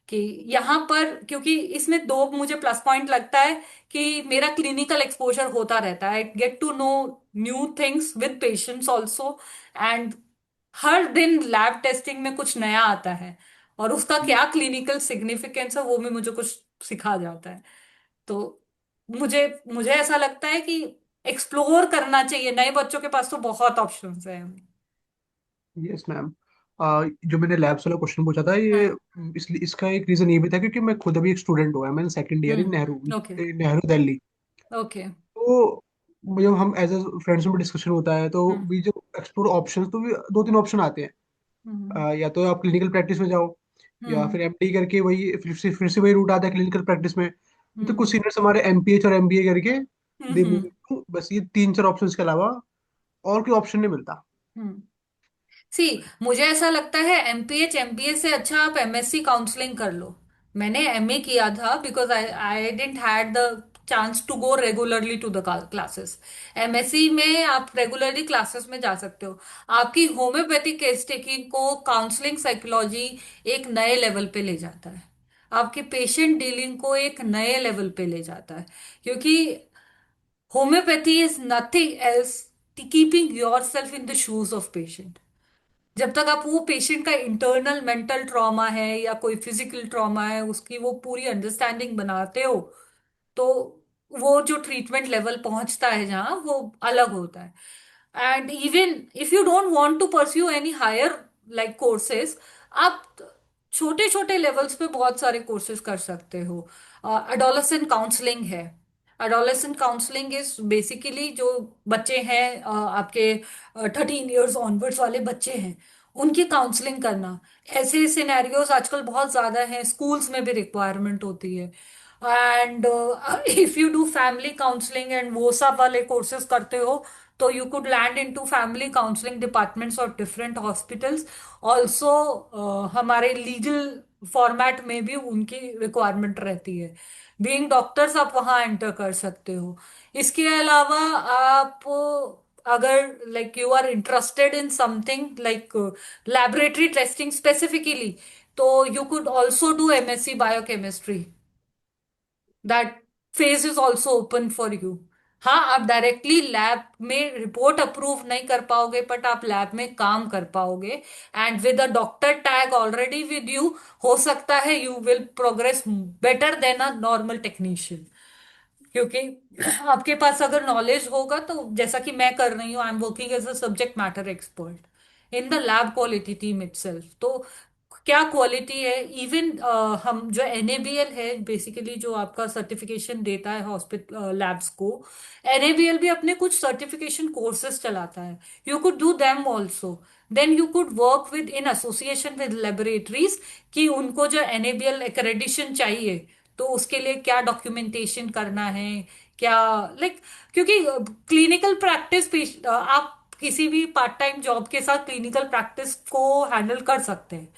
कि यहाँ पर क्योंकि इसमें दो मुझे प्लस पॉइंट लगता है कि मेरा क्लिनिकल एक्सपोजर होता रहता है। I get to know new things with patients also. And हर दिन लैब टेस्टिंग में कुछ नया आता है और उसका क्या क्लिनिकल सिग्निफिकेंस है वो भी मुझे कुछ सिखा जाता है। तो मुझे मुझे ऐसा लगता है कि एक्सप्लोर करना चाहिए। नए बच्चों के पास तो बहुत ऑप्शंस है। Yes ma'am. जो मैंने लैब्स वाला क्वेश्चन पूछा था, ये हाँ। इसलिए इसका एक रीजन ये भी था क्योंकि मैं खुद अभी एक स्टूडेंट हुआ है, मैंने second year in Nehru, okay. Nehru Delhi. Okay. तो जब हम एज अ फ्रेंड्स में डिस्कशन होता है तो हम्म। भी जब एक्सप्लोर ऑप्शन, तो भी दो तीन ऑप्शन आते हैं। हम्म। या तो आप क्लिनिकल प्रैक्टिस में जाओ, या हम्म। फिर एमडी करके वही फिर से वही रूट आता है क्लिनिकल प्रैक्टिस में। तो हम्म। कुछ सीनियर्स हमारे एमपीएच और एमबीए करके दे हम्म। मूव टू, बस ये तीन चार ऑप्शंस के अलावा और कोई ऑप्शन नहीं मिलता। हम्म। सी मुझे ऐसा लगता है एमपीएच एमबीए से अच्छा आप एमएससी काउंसलिंग कर लो। मैंने एमए किया था because I I didn't had the chance to go regularly to the classes. MSc में आप रेगुलरली क्लासेस में जा सकते हो। आपकी होम्योपैथिक केस टेकिंग को काउंसलिंग साइकोलॉजी एक नए लेवल पे ले जाता है। आपके पेशेंट डीलिंग को एक नए लेवल पे ले जाता है। क्योंकि homeopathy is nothing else keeping your self in the shoes of patient. जब तक आप वो पेशेंट का इंटरनल मेंटल ट्रॉमा है या कोई फिजिकल ट्रॉमा है उसकी वो पूरी अंडरस्टैंडिंग बनाते हो तो वो जो ट्रीटमेंट लेवल पहुंचता है जहां वो अलग होता है। And even if you don't want to pursue any higher like courses, आप छोटे छोटे लेवल्स पे बहुत सारे कोर्सेज कर सकते हो। अडोलेसेंट काउंसलिंग है। अडोलेसेंट काउंसलिंग इज बेसिकली जो बच्चे हैं आपके 13 ईयर्स ऑनवर्ड्स वाले बच्चे हैं उनकी काउंसलिंग करना। ऐसे सिनेरियोज आजकल बहुत ज्यादा हैं, स्कूल्स में भी रिक्वायरमेंट होती है। And if you do family counselling and वो सब वाले कोर्सेज करते हो तो you could land into family counseling departments of different hospitals also। हमारे लीगल फॉर्मेट में भी उनकी रिक्वायरमेंट रहती है। बीइंग डॉक्टर्स आप वहां एंटर कर सकते हो। इसके अलावा आप अगर like you are interested in something like laboratory testing specifically तो you could also do MSc biochemistry. That phase is also open for you. हाँ, आप डायरेक्टली लैब में रिपोर्ट अप्रूव नहीं कर पाओगे बट आप लैब में काम कर पाओगे। And with a doctor tag already with you हो सकता है you will progress better than a normal technician. क्योंकि आपके पास अगर नॉलेज होगा तो जैसा कि मैं कर रही हूँ, I am working as a subject matter expert in the lab quality team itself. तो क्या क्वालिटी है इवन हम जो एनएबीएल है बेसिकली जो आपका सर्टिफिकेशन देता है हॉस्पिटल लैब्स को, एनएबीएल भी अपने कुछ सर्टिफिकेशन कोर्सेज चलाता है। You could do them also. Then you could work with in association with laboratories कि उनको जो एनएबीएल एक्रेडिशन चाहिए तो उसके लिए क्या डॉक्यूमेंटेशन करना है, क्या लाइक क्योंकि क्लिनिकल प्रैक्टिस आप किसी भी पार्ट टाइम जॉब के साथ क्लिनिकल प्रैक्टिस को हैंडल कर सकते हैं।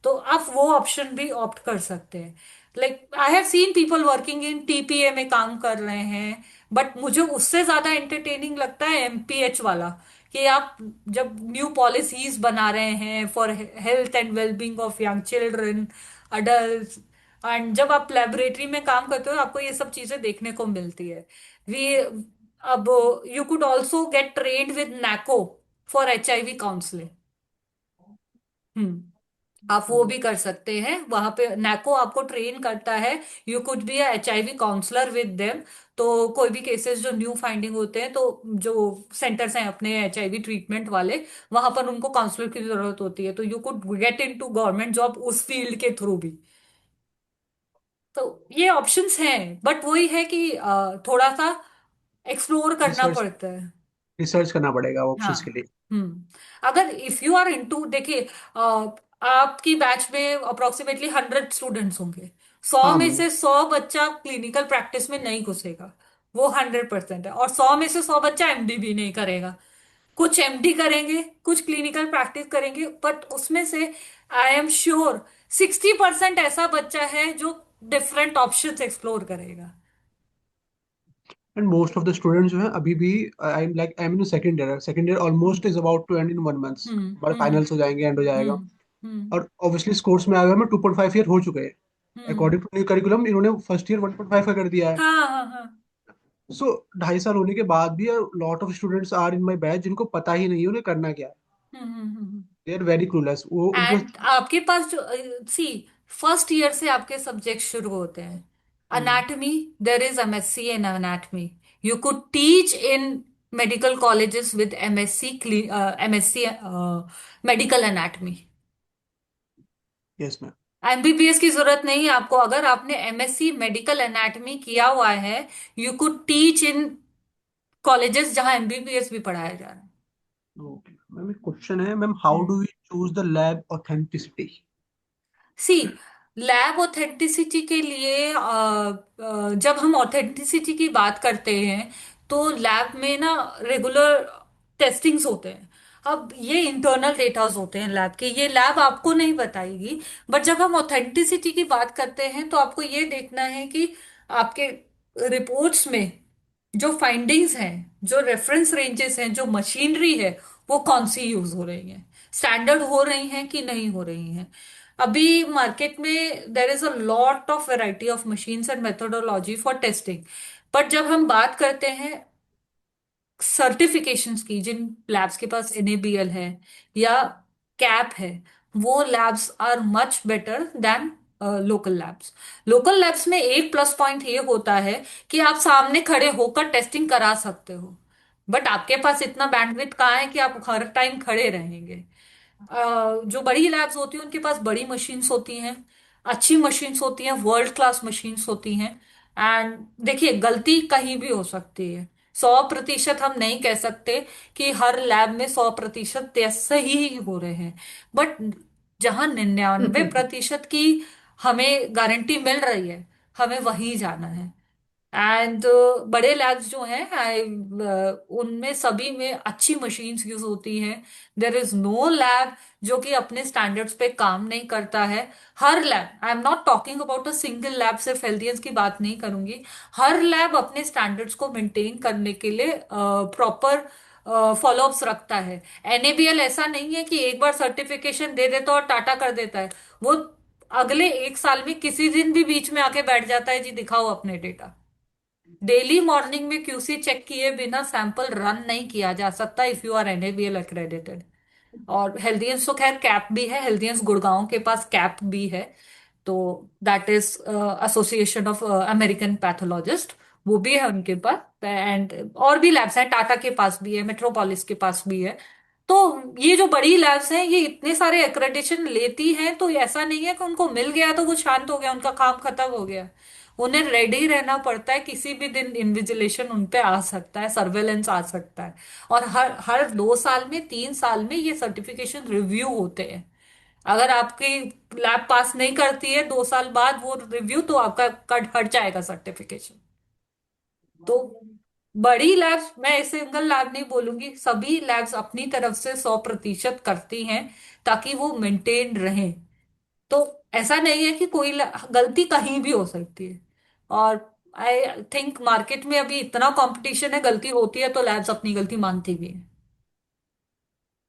तो आप वो ऑप्शन भी ऑप्ट कर सकते हैं। Like I have seen people working in TPA में काम कर रहे हैं बट मुझे उससे ज्यादा एंटरटेनिंग लगता है एमपीएच वाला। कि आप जब न्यू पॉलिसीज बना रहे हैं for health and wellbeing of young children, adult, and जब आप लेबोरेटरी में काम करते हो आपको ये सब चीजें देखने को मिलती है। वी अब you could also get trained with NACO for HIV counselling. आप वो भी कर सकते हैं वहां पे, नैको आपको ट्रेन करता है। You could be HIV counsellor with them. तो कोई भी केसेस जो न्यू फाइंडिंग होते हैं तो जो सेंटर्स हैं अपने एचआईवी ट्रीटमेंट वाले वहां पर उनको काउंसलर की जरूरत होती है तो you could get into government job उस फील्ड के थ्रू भी। तो ये ऑप्शंस हैं बट वही है कि थोड़ा सा एक्सप्लोर करना रिसर्च पड़ता है। रिसर्च करना पड़ेगा हाँ। ऑप्शंस के लिए। अगर इफ यू आर इनटू देखिए आपकी बैच में अप्रोक्सीमेटली 100 स्टूडेंट्स होंगे। 100 हाँ में मैम। से 100 बच्चा क्लिनिकल प्रैक्टिस में नहीं घुसेगा, वो 100% है। और 100 में से 100 बच्चा एमडी भी नहीं करेगा। कुछ एमडी करेंगे, कुछ क्लिनिकल प्रैक्टिस करेंगे, बट उसमें से आई एम श्योर 60% ऐसा बच्चा है जो डिफरेंट ऑप्शंस एक्सप्लोर करेगा। And most of the students जो है अभी भी, I am in second year hmm almost is about to end in 1 month. Hmm हमारे हम्म फाइनल्स हो जाएंगे, एंड हो जाएगा। हम्म हम्म और ऑब्वियसली इस कोर्स में आए हुए हमें 2.5 ईयर हो चुके हैं। हम्म। अकॉर्डिंग टू न्यू करिकुलम इन्होंने फर्स्ट ईयर 1.5 का कर दिया है। हाँ हाँ हाँ। सो 2.5 साल होने के बाद भी lot of students are in my batch जिनको पता ही नहीं है उन्हें करना क्या है। Hmm. They are very clueless, वो उनको। एंड आपके पास जो सी फर्स्ट ईयर से आपके सब्जेक्ट शुरू होते हैं। Hmm, anatomy, there is MSc in anatomy. You could teach in medical colleges with MSc, MSc medical anatomy. Yes ma'am. MBBS की जरूरत नहीं है आपको। अगर आपने एमएससी मेडिकल एनाटमी किया हुआ है, you could teach in colleges जहां एमबीबीएस भी पढ़ाया जा रहा है। ओके मैम, एक क्वेश्चन है ma'am, how hmm. Do we choose the lab authenticity? See lab authenticity के लिए जब हम ऑथेंटिसिटी की बात करते हैं तो लैब में ना रेगुलर टेस्टिंग्स होते हैं। अब ये इंटरनल डेटास होते हैं लैब के, ये लैब आपको नहीं बताएगी। बट जब हम ऑथेंटिसिटी की बात करते हैं तो आपको ये देखना है कि आपके रिपोर्ट्स में जो फाइंडिंग्स हैं, जो रेफरेंस रेंजेस हैं, जो मशीनरी है, वो कौन सी यूज हो रही है, स्टैंडर्ड हो रही हैं कि नहीं हो रही हैं। अभी मार्केट में there is a lot of variety of machines and methodology for testing. But जब हम बात करते हैं सर्टिफिकेशंस की, जिन लैब्स के पास एनएबीएल है या कैप है, वो labs are much better than local labs. Local labs में एक प्लस पॉइंट ये होता है कि आप सामने खड़े होकर टेस्टिंग करा सकते हो। बट आपके पास इतना बैंडविड्थ कहाँ है कि आप हर टाइम खड़े रहेंगे। जो बड़ी लैब्स होती हैं उनके पास बड़ी मशीन्स होती हैं, अच्छी मशीन्स होती हैं, वर्ल्ड क्लास मशीन्स होती हैं। एंड देखिए, गलती कहीं भी हो सकती है। 100% हम नहीं कह सकते कि हर लैब में 100% टेस्ट सही ही हो रहे हैं। बट जहां 99% की हमें गारंटी मिल रही है, हमें वहीं जाना है। एंड बड़े लैब्स जो हैं, उनमें सभी में अच्छी मशीन्स यूज होती हैं। देर इज नो लैब जो कि अपने स्टैंडर्ड्स पे काम नहीं करता है। हर lab, I am not talking about a single lab, सिर्फ हेल्थियंस की बात नहीं करूंगी। हर लैब अपने स्टैंडर्ड्स को मेंटेन करने के लिए प्रॉपर फॉलोअप्स रखता है। एनएबीएल ऐसा नहीं है कि एक बार सर्टिफिकेशन दे देता और टाटा कर देता है। वो अगले 1 साल में किसी दिन भी बीच में आके बैठ जाता है, जी दिखाओ अपने डेटा। डेली मॉर्निंग में क्यूसी चेक किए बिना सैंपल रन नहीं किया जा सकता if you are NABL accredited. और हेल्थियंस तो खैर कैप भी है, हेल्थियंस गुड़गांव के पास कैप भी है। तो that is association of American pathologist, वो भी है उनके पास। एंड और भी लैब्स हैं, टाटा के पास भी है, मेट्रोपोलिस के पास भी है। तो ये जो बड़ी लैब्स हैं ये इतने सारे एक्रेडिटेशन लेती हैं, तो ऐसा नहीं है कि उनको मिल गया तो वो शांत हो गया, उनका काम खत्म हो गया। उन्हें रेडी रहना पड़ता है, किसी भी दिन इन्विजिलेशन उन पे आ सकता है, सर्वेलेंस आ सकता है। और हर हर 2 साल में, 3 साल में ये सर्टिफिकेशन रिव्यू होते हैं। अगर आपकी लैब पास नहीं करती है 2 साल बाद वो रिव्यू, तो आपका कट हट जाएगा सर्टिफिकेशन। तो बड़ी लैब्स, मैं सिंगल लैब नहीं बोलूंगी, सभी लैब्स अपनी तरफ से 100% करती हैं ताकि वो मेंटेन रहें। तो ऐसा नहीं है कि कोई गलती कहीं भी हो सकती है। और आई थिंक मार्केट में अभी इतना कंपटीशन है, गलती होती है तो लैब्स अपनी गलती मानती भी हैं,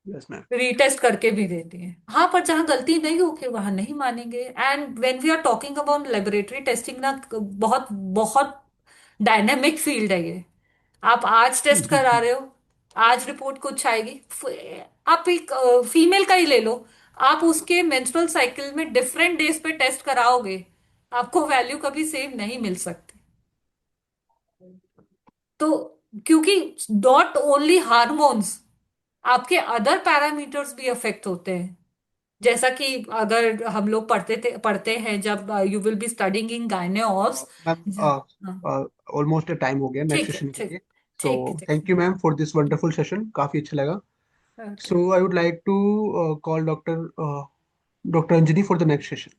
यस मैम। रीटेस्ट करके भी देती हैं। हाँ, पर जहां गलती नहीं होगी वहां नहीं मानेंगे। And when we are talking about laboratory testing ना, बहुत बहुत डायनेमिक फील्ड है ये। आप आज टेस्ट करा रहे हो, आज रिपोर्ट कुछ आएगी। आप एक फीमेल का ही ले लो, आप उसके मेंस्ट्रुअल साइकिल में डिफरेंट डेज पे टेस्ट कराओगे, आपको वैल्यू कभी सेम नहीं मिल सकती। तो क्योंकि नॉट ओनली हार्मोन्स, आपके अदर पैरामीटर्स भी अफेक्ट होते हैं। जैसा कि अगर हम लोग पढ़ते हैं, जब you will be studying in गायनेओस। मैम, ऑलमोस्ट टाइम हो गया नेक्स्ट ठीक है, सेशन के ठीक, लिए। सो ठीक है, ठीक thank you ma'am for this wonderful session, काफी अच्छा लगा। है। Okay. So I would like to call doctor Anjani for the next session.